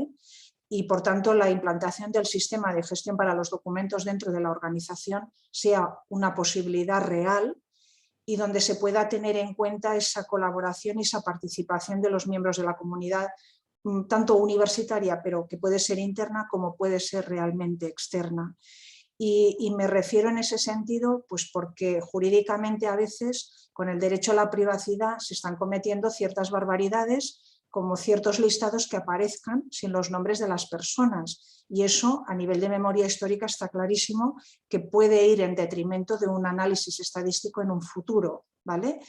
y por tanto la implantación del sistema de gestión para los documentos dentro de la organización sea una posibilidad real y donde se pueda tener en cuenta esa colaboración y esa participación de los miembros de la comunidad, tanto universitaria, pero que puede ser interna, como puede ser realmente externa. Y me refiero en ese sentido, pues porque jurídicamente a veces con el derecho a la privacidad se están cometiendo ciertas barbaridades, como ciertos listados que aparezcan sin los nombres de las personas. Y eso, a nivel de memoria histórica, está clarísimo que puede ir en detrimento de un análisis estadístico en un futuro, ¿vale?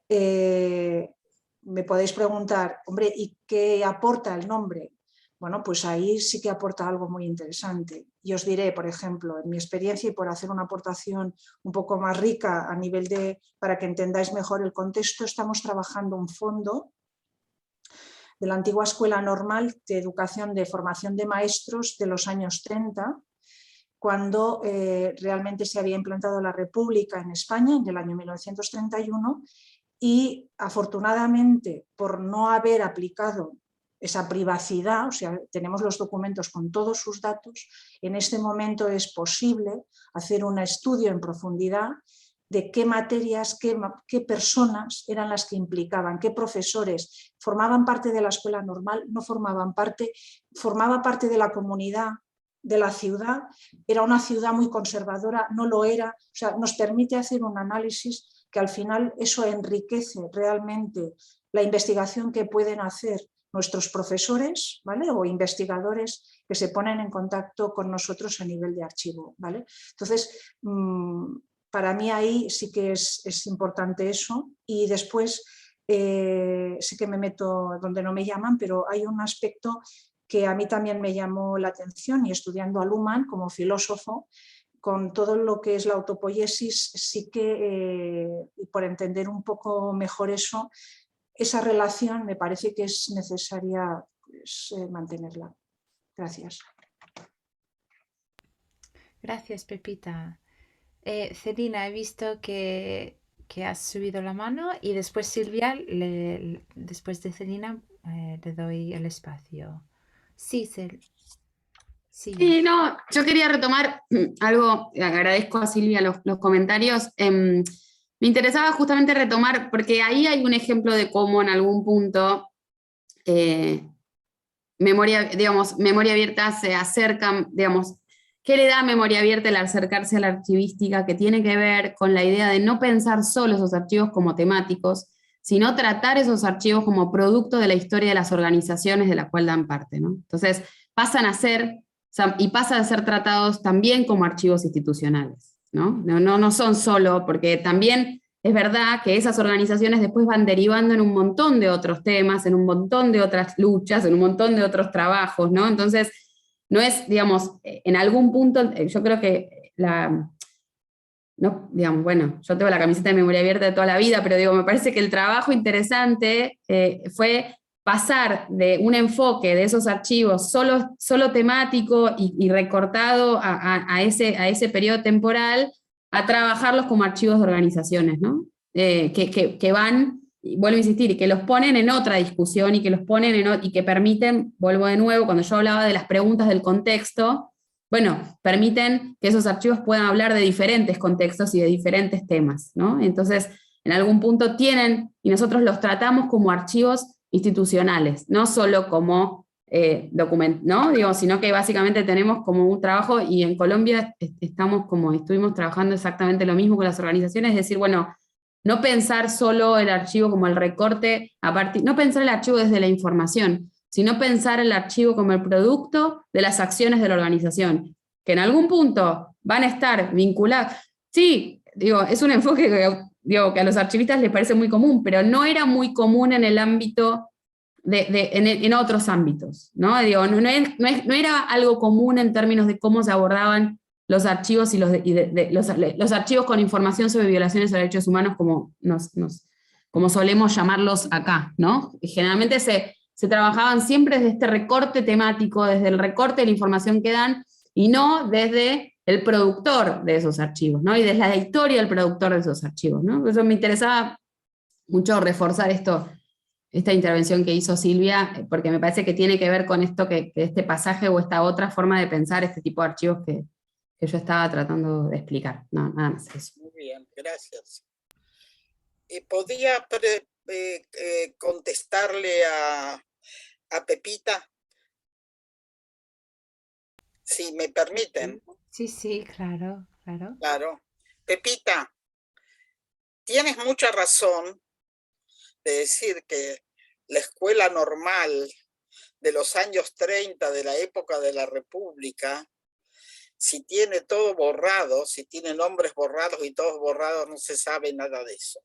Me podéis preguntar, hombre, ¿y qué aporta el nombre? Bueno, pues ahí sí que aporta algo muy interesante. Y os diré, por ejemplo, en mi experiencia, y por hacer una aportación un poco más rica a nivel de, para que entendáis mejor el contexto, estamos trabajando un fondo de la antigua Escuela Normal de Educación de Formación de Maestros de los años 30, cuando realmente se había implantado la República en España, en el año 1931, y afortunadamente, por no haber aplicado esa privacidad, o sea, tenemos los documentos con todos sus datos, en este momento es posible hacer un estudio en profundidad de qué materias, qué personas eran las que implicaban, qué profesores formaban parte de la Escuela Normal, no formaban parte, formaba parte de la comunidad de la ciudad, era una ciudad muy conservadora, no lo era, o sea, nos permite hacer un análisis que al final eso enriquece realmente la investigación que pueden hacer nuestros profesores, ¿vale? O investigadores que se ponen en contacto con nosotros a nivel de archivo, ¿vale? Entonces, para mí ahí sí que es importante eso. Y después, sí que me meto donde no me llaman, pero hay un aspecto que a mí también me llamó la atención, y estudiando a Luhmann como filósofo, con todo lo que es la autopoiesis, sí que, por entender un poco mejor eso, esa relación me parece que es necesaria, pues, mantenerla. Gracias. Gracias, Pepita. Celina, he visto que has subido la mano, y después Silvia, después de Celina, le doy el espacio. Sí, sí. Sí, no, yo quería retomar algo, agradezco a Silvia los comentarios. Me interesaba justamente retomar, porque ahí hay un ejemplo de cómo en algún punto memoria abierta se acerca, digamos, ¿qué le da a memoria abierta el acercarse a la archivística? Que tiene que ver con la idea de no pensar solo esos archivos como temáticos, sino tratar esos archivos como producto de la historia de las organizaciones de la cual dan parte, ¿no? Entonces, pasan a ser, y pasan a ser tratados también como archivos institucionales, ¿no? No son solo, porque también es verdad que esas organizaciones después van derivando en un montón de otros temas, en un montón de otras luchas, en un montón de otros trabajos, ¿no? Entonces, no es, digamos, en algún punto, yo creo que no, digamos, bueno, yo tengo la camiseta de memoria abierta de toda la vida, pero digo, me parece que el trabajo interesante fue pasar de un enfoque de esos archivos solo temático y recortado a ese periodo temporal, a trabajarlos como archivos de organizaciones, ¿no? Que van, y vuelvo a insistir, que los ponen en otra discusión y que los ponen y que permiten, vuelvo de nuevo, cuando yo hablaba de las preguntas del contexto, bueno, permiten que esos archivos puedan hablar de diferentes contextos y de diferentes temas, ¿no? Entonces, en algún punto tienen, y nosotros los tratamos como archivos institucionales, no solo como documentos, ¿no? Digo, sino que básicamente tenemos como un trabajo, y en Colombia estuvimos trabajando exactamente lo mismo con las organizaciones, es decir, bueno, no pensar solo el archivo como el recorte, no pensar el archivo desde la información, sino pensar el archivo como el producto de las acciones de la organización, que en algún punto van a estar vinculados. Sí, digo, es un enfoque que a los archivistas les parece muy común, pero no era muy común en el ámbito, en otros ámbitos, ¿no? Digo, no era algo común en términos de cómo se abordaban los archivos y los archivos con información sobre violaciones a derechos humanos, como solemos llamarlos acá, ¿no? Y generalmente se trabajaban siempre desde este recorte temático, desde el recorte de la información que dan, y no desde el productor de esos archivos, ¿no? Y desde la historia del productor de esos archivos, ¿no? Por eso me interesaba mucho reforzar esta intervención que hizo Silvia, porque me parece que tiene que ver con esto, que este pasaje o esta otra forma de pensar este tipo de archivos que yo estaba tratando de explicar. No, nada más eso. Muy bien, gracias. ¿Podría contestarle a Pepita? Si me permiten. Sí, claro. Claro. Pepita, tienes mucha razón de decir que la escuela normal de los años 30, de la época de la República, si tiene todo borrado, si tiene nombres borrados y todos borrados, no se sabe nada de eso.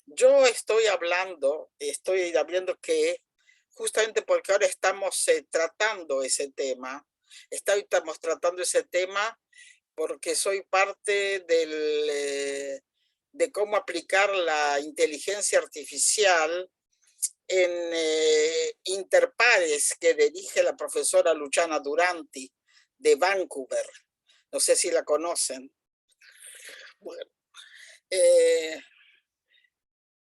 Yo estoy hablando que justamente porque ahora estamos tratando ese tema, estamos tratando ese tema porque soy parte de cómo aplicar la inteligencia artificial en Interpares, que dirige la profesora Luciana Duranti de Vancouver. No sé si la conocen. Bueno,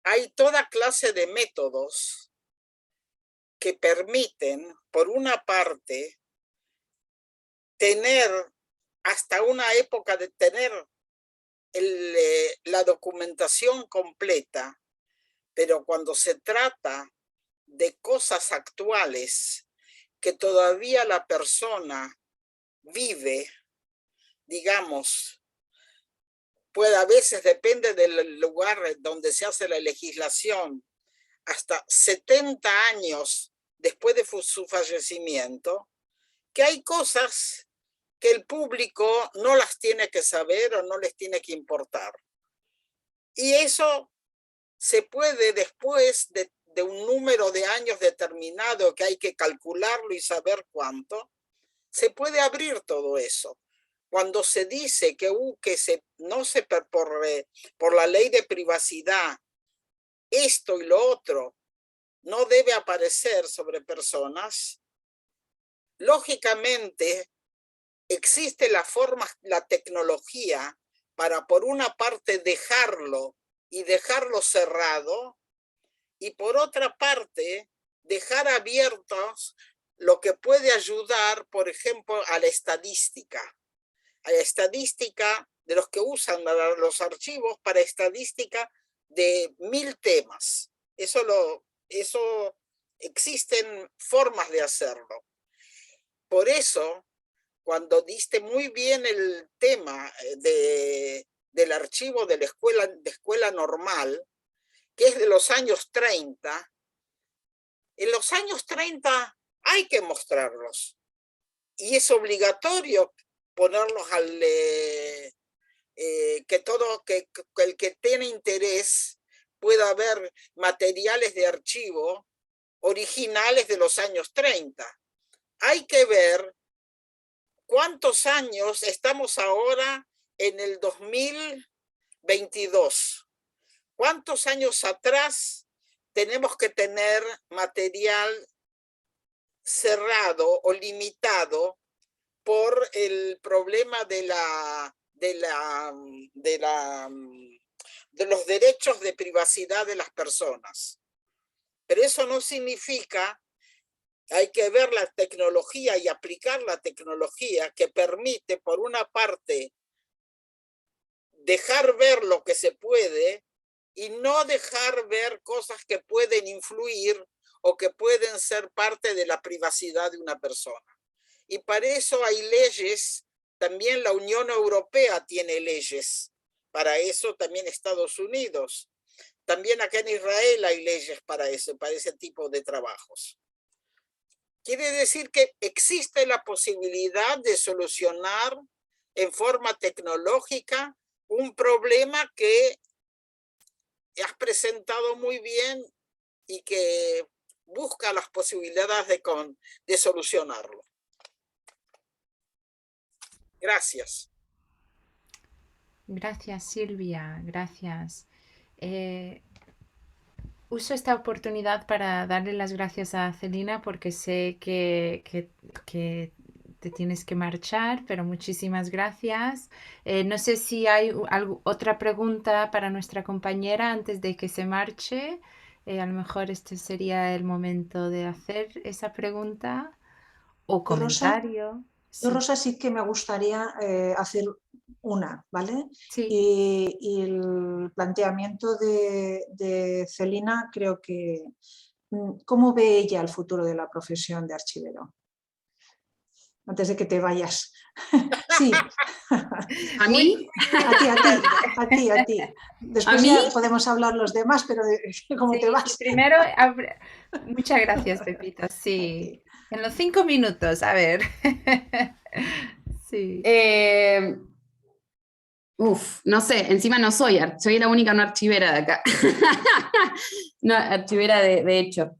hay toda clase de métodos que permiten, por una parte, tener hasta una época de tener la documentación completa, pero cuando se trata de cosas actuales que todavía la persona vive, digamos, a veces depende del lugar donde se hace la legislación, hasta 70 años después de su fallecimiento, que hay cosas que el público no las tiene que saber o no les tiene que importar. Y eso se puede, después de un número de años determinado que hay que calcularlo y saber cuánto, se puede abrir todo eso. Cuando se dice que por la ley de privacidad, esto y lo otro no debe aparecer sobre personas, lógicamente existe la tecnología para, por una parte, dejarlo cerrado, y por otra parte, dejar abiertos lo que puede ayudar, por ejemplo, a la estadística de los que usan los archivos para estadística de 1000 temas. Eso existen formas de hacerlo. Por eso, cuando diste muy bien el tema del archivo de la escuela normal, que es de los años 30, en los años 30 hay que mostrarlos. Y es obligatorio ponerlos que el que tiene interés pueda ver materiales de archivo originales de los años 30. Hay que ver cuántos años estamos ahora en el 2022. ¿Cuántos años atrás tenemos que tener material cerrado o limitado por el problema de los derechos de privacidad de las personas? Pero eso no significa Hay que ver la tecnología y aplicar la tecnología que permite, por una parte, dejar ver lo que se puede y no dejar ver cosas que pueden influir o que pueden ser parte de la privacidad de una persona. Y para eso hay leyes, también la Unión Europea tiene leyes, para eso también Estados Unidos. También acá en Israel hay leyes para eso, para ese tipo de trabajos. Quiere decir que existe la posibilidad de solucionar en forma tecnológica un problema que has presentado muy bien y que busca las posibilidades de solucionarlo. Gracias. Gracias, Silvia, gracias. Uso esta oportunidad para darle las gracias a Celina porque sé que te tienes que marchar, pero muchísimas gracias. No sé si hay otra pregunta para nuestra compañera antes de que se marche. A lo mejor este sería el momento de hacer esa pregunta o comentario. Yo, Rosa, sí que me gustaría hacer una, ¿vale? Sí. Y el planteamiento de Celina, creo que, ¿cómo ve ella el futuro de la profesión de archivero? Antes de que te vayas. Sí. ¿A mí? A ti. Después ya podemos hablar los demás, pero ¿cómo te vas? Primero, muchas gracias, Pepito. Sí. En los 5 minutos, a ver. Sí. No sé, encima no soy la única no archivera de acá. No, archivera de hecho.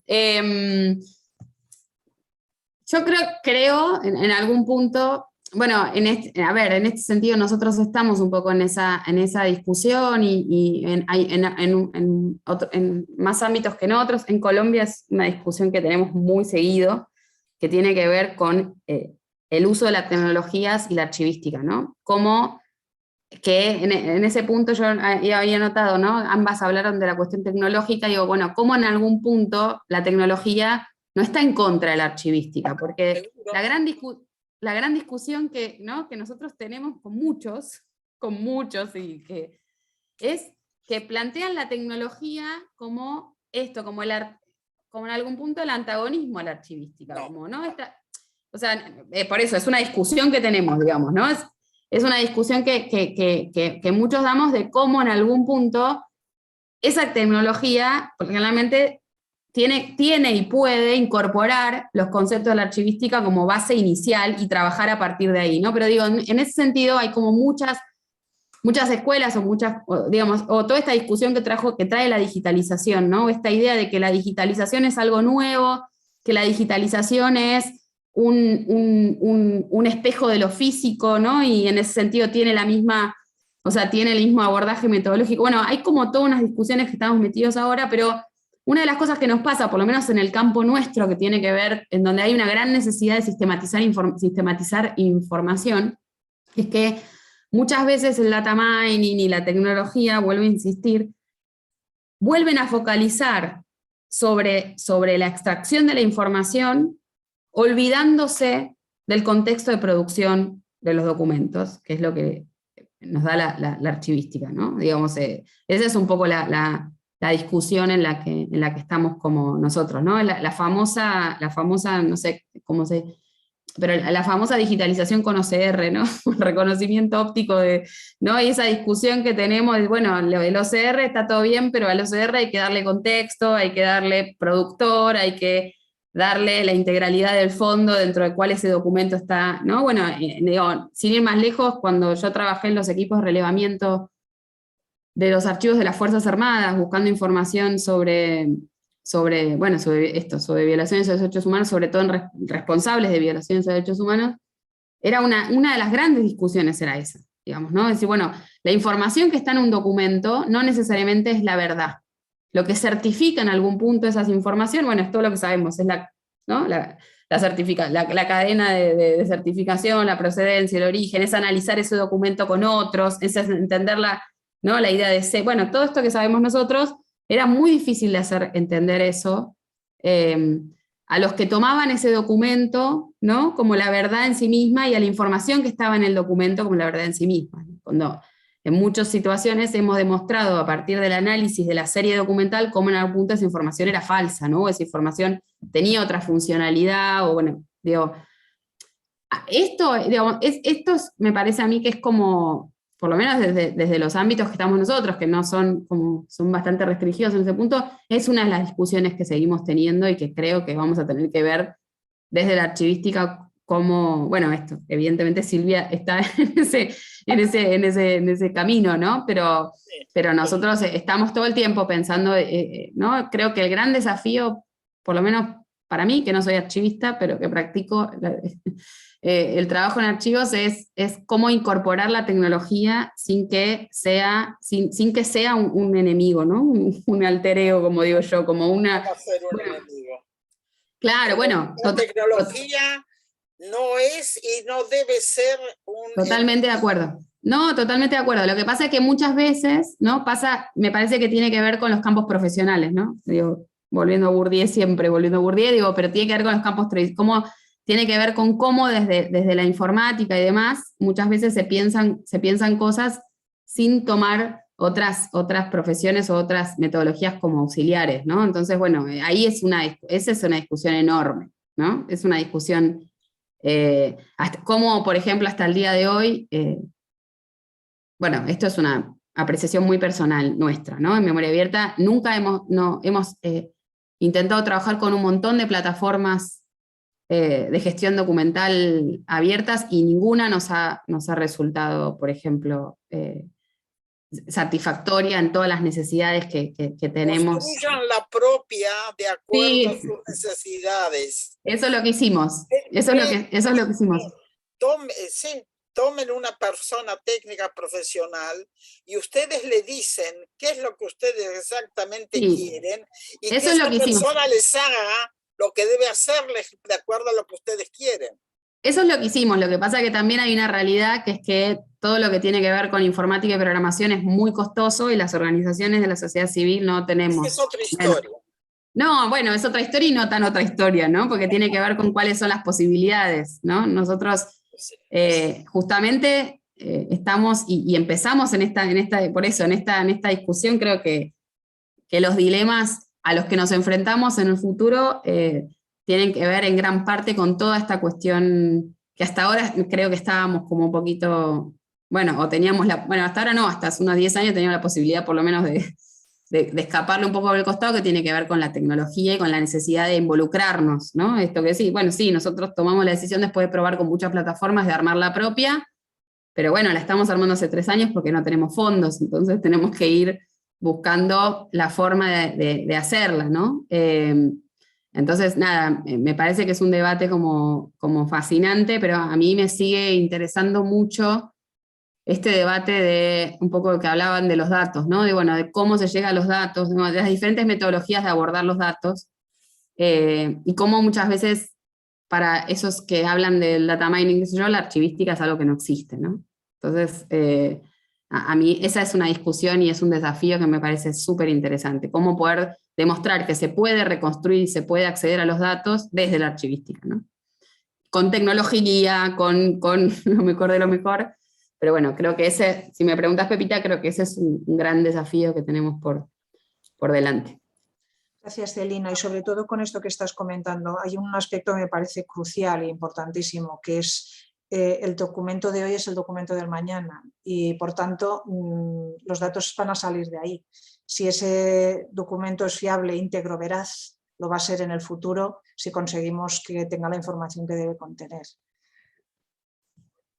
Yo creo en algún punto, bueno, en este sentido nosotros estamos un poco en esa discusión y en más ámbitos que en otros. En Colombia es una discusión que tenemos muy seguido, que tiene que ver con el uso de las tecnologías y la archivística, ¿no? Como que en ese punto yo había notado, ¿no? Ambas hablaron de la cuestión tecnológica, y digo, bueno, ¿cómo en algún punto la tecnología no está en contra de la archivística? Porque la gran discusión que, ¿no?, que nosotros tenemos con muchos, y que es que plantean la tecnología como esto, como en algún punto el antagonismo a la archivística, no. Como, ¿no? O sea, por eso es una discusión que tenemos, digamos, ¿no? Es una discusión que muchos damos de cómo en algún punto esa tecnología, porque realmente tiene y puede incorporar los conceptos de la archivística como base inicial y trabajar a partir de ahí, ¿no? Pero digo, en ese sentido hay como muchas escuelas o toda esta discusión que trae la digitalización, ¿no? Esta idea de que la digitalización es algo nuevo, que la digitalización es un espejo de lo físico, ¿no? Y en ese sentido tiene el mismo abordaje metodológico. Bueno, hay como todas unas discusiones que estamos metidos ahora, pero una de las cosas que nos pasa, por lo menos en el campo nuestro, que tiene que ver, en donde hay una gran necesidad de sistematizar información, es que muchas veces el data mining y la tecnología, vuelvo a insistir, vuelven a focalizar sobre la extracción de la información, olvidándose del contexto de producción de los documentos, que es lo que nos da la archivística, ¿no? Digamos, esa es un poco la discusión en la que estamos como nosotros, ¿no? La famosa, no sé cómo pero la famosa digitalización con OCR, ¿no? Reconocimiento óptico ¿no? Y esa discusión que tenemos de, bueno, el OCR está todo bien, pero al OCR hay que darle contexto, hay que darle productor, hay que darle la integralidad del fondo dentro del cual ese documento está, ¿no? Bueno, digo, sin ir más lejos, cuando yo trabajé en los equipos de relevamiento de los archivos de las Fuerzas Armadas, buscando información sobre violaciones de los derechos humanos, sobre todo en responsables de violaciones de derechos humanos, era una de las grandes discusiones era esa, digamos, ¿no? Es decir, bueno, la información que está en un documento no necesariamente es la verdad. Lo que certifica en algún punto esas informaciones, bueno, es todo lo que sabemos, es la cadena de certificación, la procedencia, el origen, es analizar ese documento con otros, es entender la idea de bueno, todo esto que sabemos nosotros, era muy difícil de hacer entender eso a los que tomaban ese documento, ¿no? Como la verdad en sí misma, y a la información que estaba en el documento como la verdad en sí misma. Cuando en muchas situaciones hemos demostrado a partir del análisis de la serie documental cómo en algún punto esa información era falsa, ¿no? Esa información tenía otra funcionalidad, o bueno, digo, esto, digamos, esto me parece a mí que es como, por lo menos desde los ámbitos que estamos nosotros, que no son, como, son bastante restringidos en ese punto, es una de las discusiones que seguimos teniendo y que creo que vamos a tener que ver desde la archivística como, bueno, esto, evidentemente Silvia está en ese camino, ¿no? Pero nosotros estamos todo el tiempo pensando, ¿no? Creo que el gran desafío, por lo menos para mí, que no soy archivista, pero que practico el trabajo en archivos, es cómo incorporar la tecnología sin que sea un enemigo, ¿no? Un alter ego, como digo yo, como una... Va a ser un Bueno, enemigo. claro, bueno. La tecnología no es y no debe ser un... Totalmente de acuerdo. No, totalmente de acuerdo. Lo que pasa es que muchas veces, ¿no? Me parece que tiene que ver con los campos profesionales, ¿no? Digo, volviendo a Bourdieu, digo, pero tiene que ver con los campos cómo tiene que ver con cómo desde la informática y demás, muchas veces se piensan cosas sin tomar otras profesiones o otras metodologías como auxiliares, ¿no? Entonces, bueno, ahí esa es una discusión enorme, ¿no? Es una discusión... como, por ejemplo, hasta el día de hoy, bueno, esto es una apreciación muy personal nuestra, ¿no? En Memoria Abierta nunca hemos intentado trabajar con un montón de plataformas de gestión documental abiertas y ninguna nos ha resultado, por ejemplo, satisfactoria en todas las necesidades que tenemos. Construyan la propia de acuerdo Sí, a sus necesidades. eso es lo que hicimos. Eso es lo que hicimos. Tomen una persona técnica profesional y ustedes le dicen qué es lo que ustedes exactamente quieren y eso que es lo esa que hicimos. persona les haga lo que debe hacerles de acuerdo a lo que ustedes quieren. Eso es lo que hicimos, lo que pasa es que también hay una realidad que es que todo lo que tiene que ver con informática y programación es muy costoso y las organizaciones de la sociedad civil no tenemos. Es otra historia. No, bueno, es otra historia y no tan otra historia, ¿no? Porque tiene que ver con cuáles son las posibilidades, ¿no? Nosotros justamente estamos y empezamos en esta discusión, creo que los dilemas a los que nos enfrentamos en el futuro tienen que ver en gran parte con toda esta cuestión que hasta ahora creo que estábamos como un poquito, bueno, hasta ahora no, hasta hace unos 10 años teníamos la posibilidad por lo menos de escaparle un poco del costado, que tiene que ver con la tecnología y con la necesidad de involucrarnos, ¿no? Esto que sí, bueno, sí, nosotros tomamos la decisión después de probar con muchas plataformas de armar la propia, pero bueno, la estamos armando hace 3 años porque no tenemos fondos, entonces tenemos que ir buscando la forma de hacerla, ¿no? Entonces, nada, me parece que es un debate como fascinante, pero a mí me sigue interesando mucho este debate de un poco lo que hablaban de los datos, ¿no? De cómo se llega a los datos, ¿no? De las diferentes metodologías de abordar los datos, y cómo muchas veces para esos que hablan del data mining, qué sé yo, la archivística es algo que no existe, ¿no? Entonces, a mí esa es una discusión y es un desafío que me parece súper interesante, cómo poder demostrar que se puede reconstruir y se puede acceder a los datos desde la archivística, ¿no? Con tecnología, con lo mejor de lo mejor, pero bueno, creo que si me preguntas, Pepita, creo que ese es un gran desafío que tenemos por delante. Gracias, Celina. Y sobre todo con esto que estás comentando, hay un aspecto que me parece crucial e importantísimo, que es el documento de hoy es el documento del mañana y, por tanto, los datos van a salir de ahí. Si ese documento es fiable, íntegro, veraz, lo va a ser en el futuro si conseguimos que tenga la información que debe contener.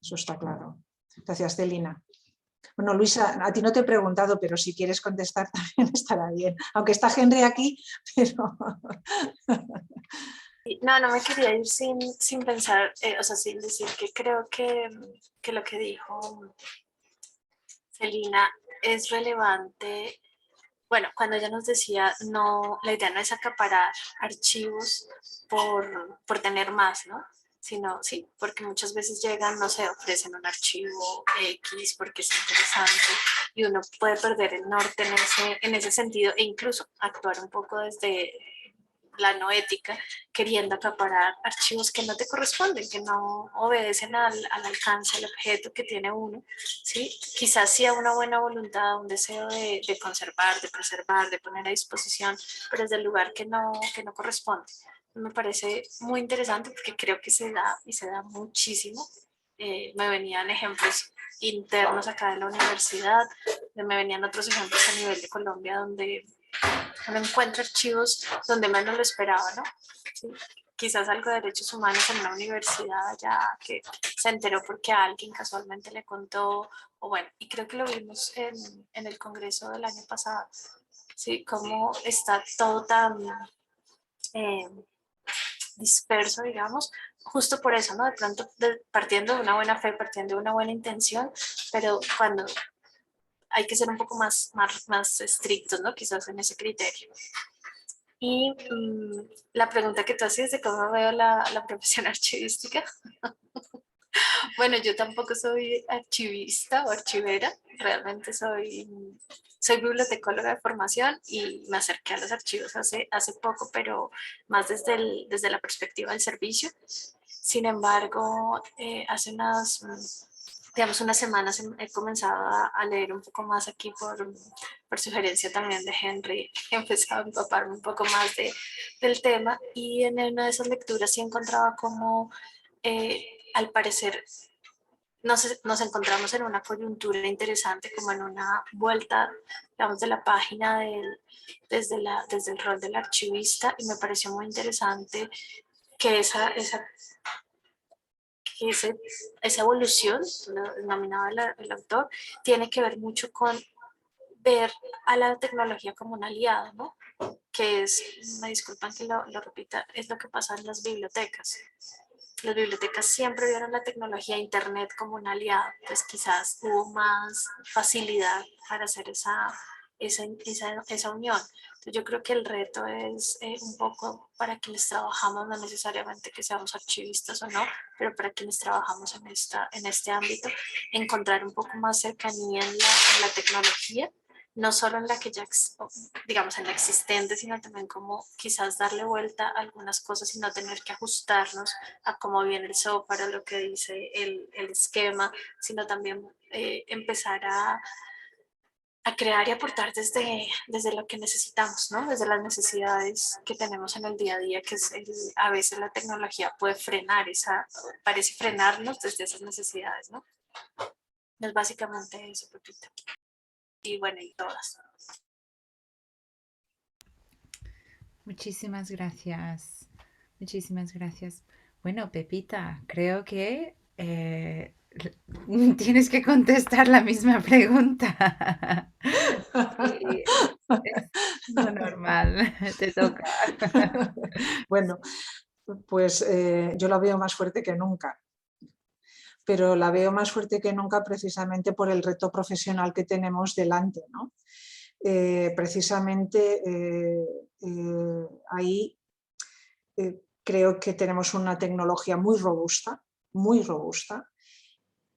Eso está claro. Gracias, Celina. Bueno, Luisa, a ti no te he preguntado, pero si quieres contestar también estará bien. Aunque está Henry aquí, pero... No me quería ir sin pensar, o sea, sin decir que creo que lo que dijo Celina es relevante. Bueno, cuando ella nos decía, la idea no es acaparar archivos por tener más, ¿no? Sino, sí, porque muchas veces llegan, no sé, ofrecen un archivo X porque es interesante y uno puede perder el norte en ese sentido e incluso actuar un poco desde la no ética, queriendo acaparar archivos que no te corresponden, que no obedecen al alcance, al objeto que tiene uno, ¿sí? Quizás sí a una buena voluntad, un deseo de conservar, de preservar, de poner a disposición, pero desde el lugar que no corresponde. Me parece muy interesante porque creo que se da y se da muchísimo. Me venían ejemplos internos acá de la universidad, me venían otros ejemplos a nivel de Colombia donde uno encuentra archivos donde menos lo esperaba, ¿no? Sí. Quizás algo de derechos humanos en una universidad ya que se enteró porque alguien casualmente le contó, o bueno, y creo que lo vimos en el congreso del año pasado, ¿sí? Cómo está todo tan disperso, digamos, justo por eso, ¿no? De pronto partiendo de una buena fe, partiendo de una buena intención, pero cuando hay que ser un poco más estrictos, ¿no? Quizás en ese criterio. Y la pregunta que tú hacías de cómo veo la profesión archivística. Bueno, yo tampoco soy archivista o archivera, realmente soy bibliotecóloga de formación y me acerqué a los archivos hace poco, pero más desde la perspectiva del servicio. Sin embargo, hace unas semanas he comenzado a leer un poco más aquí por sugerencia también de Henry, he empezado a empaparme un poco más del tema y en una de esas lecturas sí encontraba como al parecer nos encontramos en una coyuntura interesante, como en una vuelta, digamos, de la página desde el rol del archivista, y me pareció muy interesante que esa evolución, lo denominaba el autor, tiene que ver mucho con ver a la tecnología como un aliado, ¿no? Que es, me disculpan que lo repita, es lo que pasa en las bibliotecas. Las bibliotecas siempre vieron la tecnología internet como un aliado, pues quizás hubo más facilidad para hacer esa unión. Entonces yo creo que el reto es un poco para quienes trabajamos, no necesariamente que seamos archivistas o no, pero para quienes trabajamos en este ámbito, encontrar un poco más cercanía en la tecnología, no solo en la que ya, digamos, en la existente, sino también como quizás darle vuelta a algunas cosas y no tener que ajustarnos a cómo viene el software, a lo que dice el esquema, sino también empezar a crear y aportar desde lo que necesitamos, ¿no? Desde las necesidades que tenemos en el día a día, que es a veces la tecnología puede parece frenarnos desde esas necesidades, ¿no? Es básicamente eso, Pepita. Y bueno, y todas. Muchísimas gracias. Muchísimas gracias. Bueno, Pepita, creo que tienes que contestar la misma pregunta. Sí, es lo normal, te toca. Bueno, pues yo la veo más fuerte que nunca, pero la veo más fuerte que nunca precisamente por el reto profesional que tenemos delante, ¿no? Precisamente ahí creo que tenemos una tecnología muy robusta,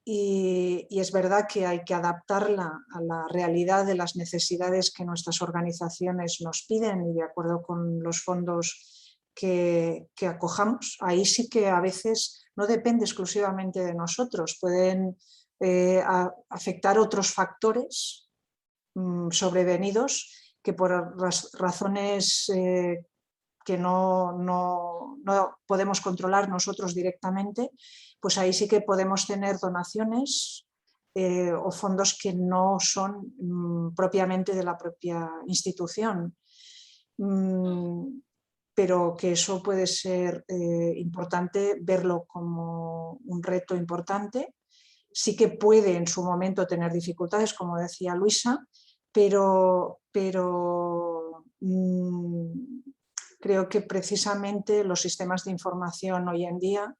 y es verdad que hay que adaptarla a la realidad de las necesidades que nuestras organizaciones nos piden y de acuerdo con los fondos que acojamos. Ahí sí que a veces no depende exclusivamente de nosotros, pueden afectar otros factores sobrevenidos que por razones que no podemos controlar nosotros directamente, pues ahí sí que podemos tener donaciones o fondos que no son propiamente de la propia institución. Pero que eso puede ser importante verlo como un reto importante. Sí que puede en su momento tener dificultades, como decía Luisa, pero creo que precisamente los sistemas de información hoy en día,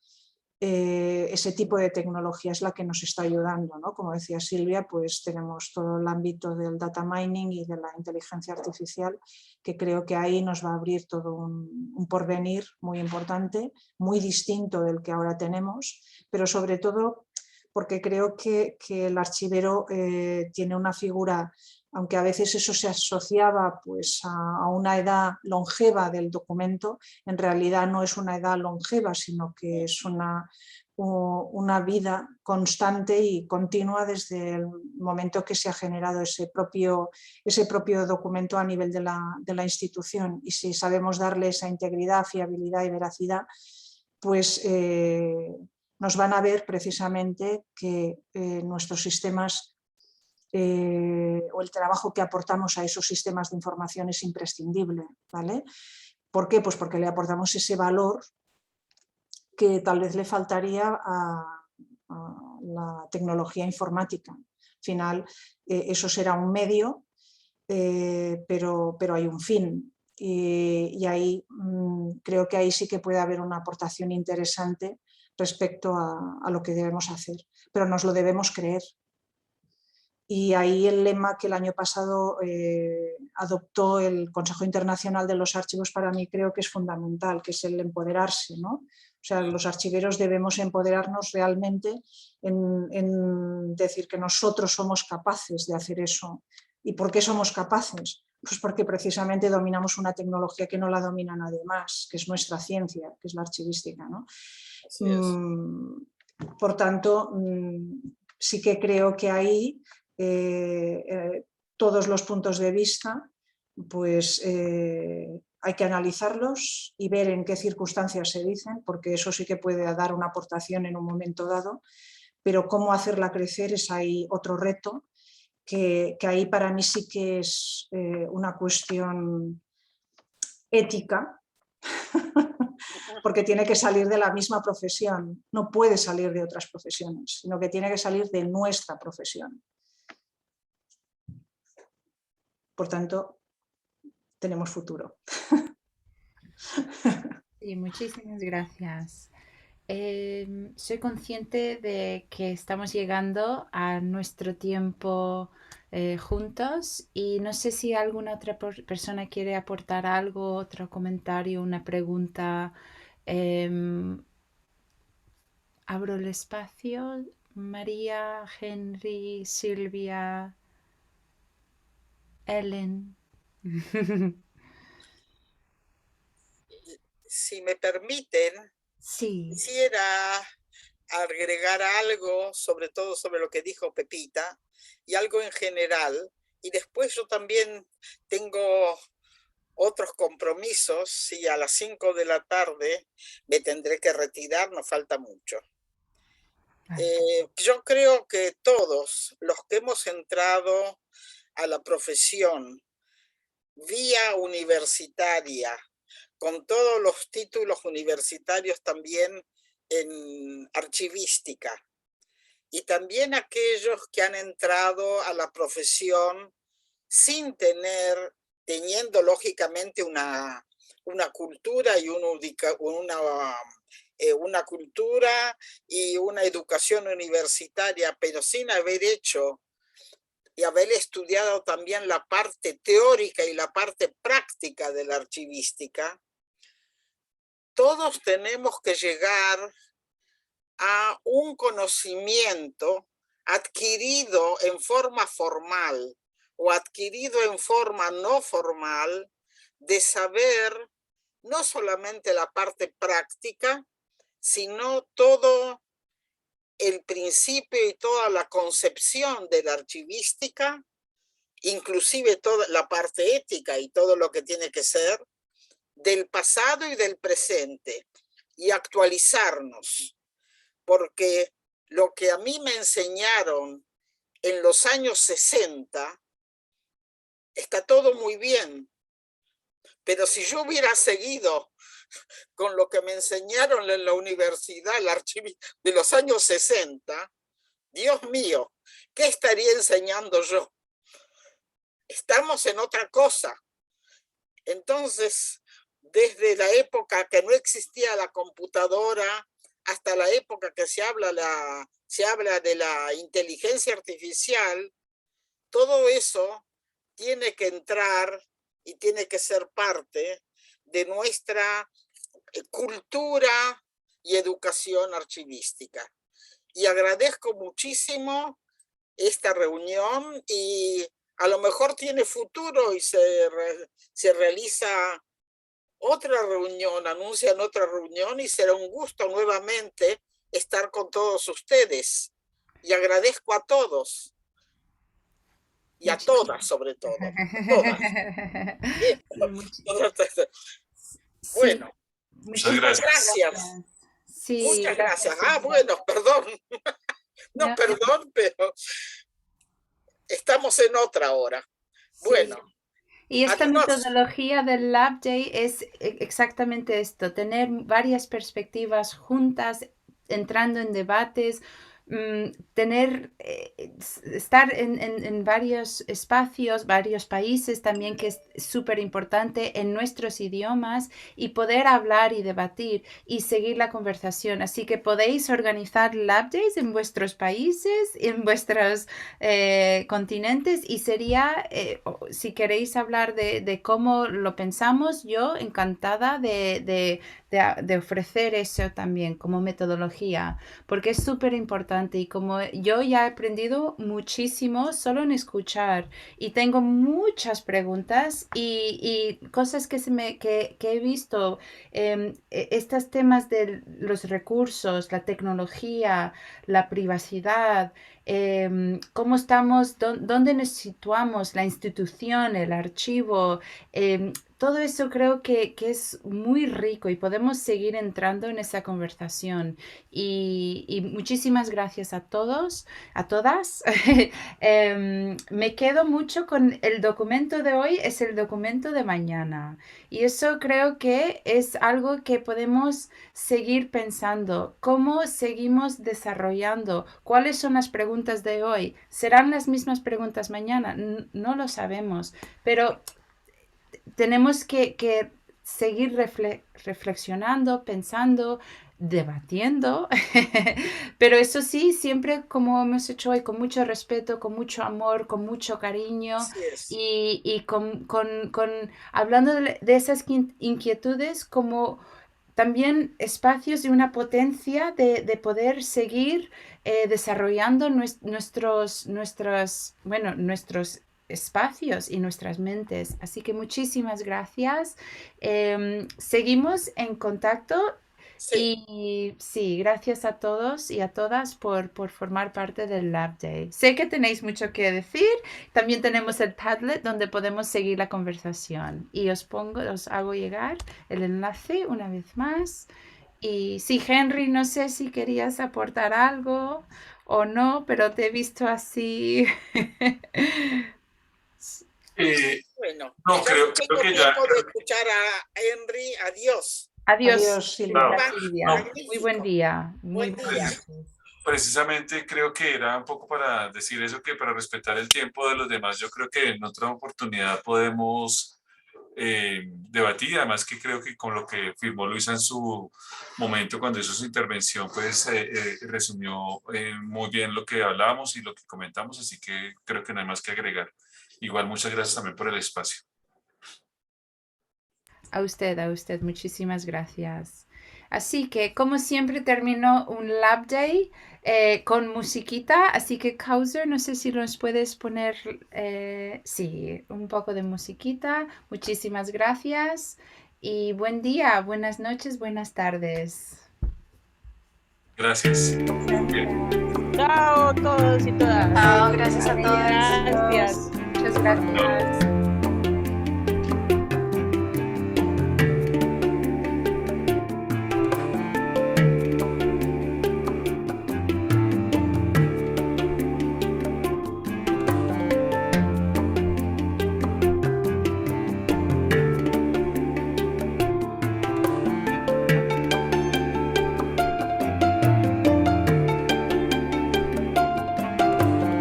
ese tipo de tecnología es la que nos está ayudando, ¿no? Como decía Silvia, pues tenemos todo el ámbito del data mining y de la inteligencia artificial, que creo que ahí nos va a abrir todo un porvenir muy importante, muy distinto del que ahora tenemos, pero sobre todo porque creo que el archivero tiene una figura aunque a veces eso se asociaba pues, a una edad longeva del documento, en realidad no es una edad longeva, sino que es una vida constante y continua desde el momento que se ha generado ese propio documento a nivel de la institución. Y si sabemos darle esa integridad, fiabilidad y veracidad, pues nos van a ver precisamente que nuestros sistemas o el trabajo que aportamos a esos sistemas de información es imprescindible, ¿vale? ¿Por qué? Pues porque le aportamos ese valor que tal vez le faltaría a la tecnología informática. Al final, eso será un medio, pero hay un fin. Y ahí creo que ahí sí que puede haber una aportación interesante respecto a lo que debemos hacer, pero nos lo debemos creer. Y ahí el lema que el año pasado adoptó el Consejo Internacional de los Archivos para mí creo que es fundamental, que es el empoderarse, ¿no? O sea, los archiveros debemos empoderarnos realmente en decir que nosotros somos capaces de hacer eso. ¿Y por qué somos capaces? Pues porque precisamente dominamos una tecnología que no la domina nadie más, que es nuestra ciencia, que es la archivística, ¿no? Así es. Por tanto, sí que creo que ahí todos los puntos de vista pues hay que analizarlos y ver en qué circunstancias se dicen, porque eso sí que puede dar una aportación en un momento dado, pero cómo hacerla crecer es ahí otro reto, que ahí para mí sí que es una cuestión ética, porque tiene que salir de la misma profesión, no puede salir de otras profesiones, sino que tiene que salir de nuestra profesión. Por tanto, tenemos futuro. Sí, muchísimas gracias. Soy consciente de que estamos llegando a nuestro tiempo juntos y no sé si alguna otra persona quiere aportar algo, otro comentario, una pregunta. Abro el espacio. María, Henry, Silvia, Ellen. Si me permiten, Sí. quisiera agregar algo, sobre todo sobre lo que dijo Pepita, y algo en general, y después yo también tengo otros compromisos, y a las 5 de la tarde me tendré que retirar, no falta mucho. Yo creo que todos los que hemos entrado a la profesión vía universitaria, con todos los títulos universitarios también en archivística, y también aquellos que han entrado a la profesión sin teniendo lógicamente una cultura y una cultura y una educación universitaria, pero sin haber hecho y haber estudiado también la parte teórica y la parte práctica de la archivística, todos tenemos que llegar a un conocimiento adquirido en forma formal o adquirido en forma no formal, de saber no solamente la parte práctica, sino todo el principio y toda la concepción de la archivística, inclusive toda la parte ética y todo lo que tiene que ser, del pasado y del presente, y actualizarnos, porque lo que a mí me enseñaron en los años 60 está todo muy bien, pero si yo hubiera seguido con lo que me enseñaron en la universidad, el archivo de los años 60, Dios mío, ¿qué estaría enseñando yo? Estamos en otra cosa. Entonces, desde la época que no existía la computadora hasta la época que se habla de la inteligencia artificial, todo eso tiene que entrar y tiene que ser parte de nuestra cultura y educación archivística. Y agradezco muchísimo esta reunión y a lo mejor tiene futuro y se realiza otra reunión, anuncian otra reunión y será un gusto nuevamente estar con todos ustedes. Y agradezco a todos. Y a todas, sobre todo. A todas. Bueno, muchas gracias. Sí, muchas gracias. Bueno, perdón. No, perdón, pero estamos en otra hora. Sí. Bueno. Y esta metodología del Lab Day es exactamente esto, tener varias perspectivas juntas, entrando en debates, estar en varios espacios, varios países también, que es súper importante, en nuestros idiomas, y poder hablar y debatir y seguir la conversación. Así que podéis organizar Lab Days en vuestros países, en vuestros continentes, y sería, si queréis hablar de cómo lo pensamos, yo encantada de ofrecer eso también como metodología, porque es súper importante, y como yo ya he aprendido muchísimo solo en escuchar, y tengo muchas preguntas y cosas que he visto, estos temas de los recursos, la tecnología, la privacidad, cómo estamos, dónde nos situamos, la institución, el archivo, todo eso creo que es muy rico, y podemos seguir entrando en esa conversación. Y muchísimas gracias a todos, a todas. Me quedo mucho con el documento de hoy, es el documento de mañana. Y eso creo que es algo que podemos seguir pensando. ¿Cómo seguimos desarrollando? ¿Cuáles son las preguntas de hoy? ¿Serán las mismas preguntas mañana? No lo sabemos, pero tenemos que seguir reflexionando, pensando, debatiendo, pero eso sí, siempre como hemos hecho hoy, con mucho respeto, con mucho amor, con mucho cariño, y hablando de esas inquietudes como también espacios de una potencia de poder seguir desarrollando nuestros espacios y nuestras mentes. Así que muchísimas gracias. Seguimos en contacto. Sí. Y sí, gracias a todos y a todas por formar parte del Lab Day. Sé que tenéis mucho que decir. También tenemos el Padlet donde podemos seguir la conversación. Y os hago llegar el enlace una vez más. Y sí, Henry, no sé si querías aportar algo o no, pero te he visto así. Bueno, no, creo que ya. De escuchar a Henry. Adiós. Adiós, Silvia. Muy buen día. Muy buen día. Precisamente creo que era un poco para decir eso, que para respetar el tiempo de los demás, yo creo que en otra oportunidad podemos debatir. Además que creo que con lo que firmó Luisa en su momento cuando hizo su intervención, pues resumió muy bien lo que hablábamos y lo que comentamos, así que creo que no hay más que agregar. Igual, muchas gracias también por el espacio. A usted, muchísimas gracias. Así que, como siempre, termino un Lab Day con musiquita, así que Kauser, no sé si nos puedes poner, sí, un poco de musiquita. Muchísimas gracias y buen día, buenas noches, buenas tardes. Gracias. Chao a todos y todas. Chao, gracias a todos. Gracias. Muchas gracias.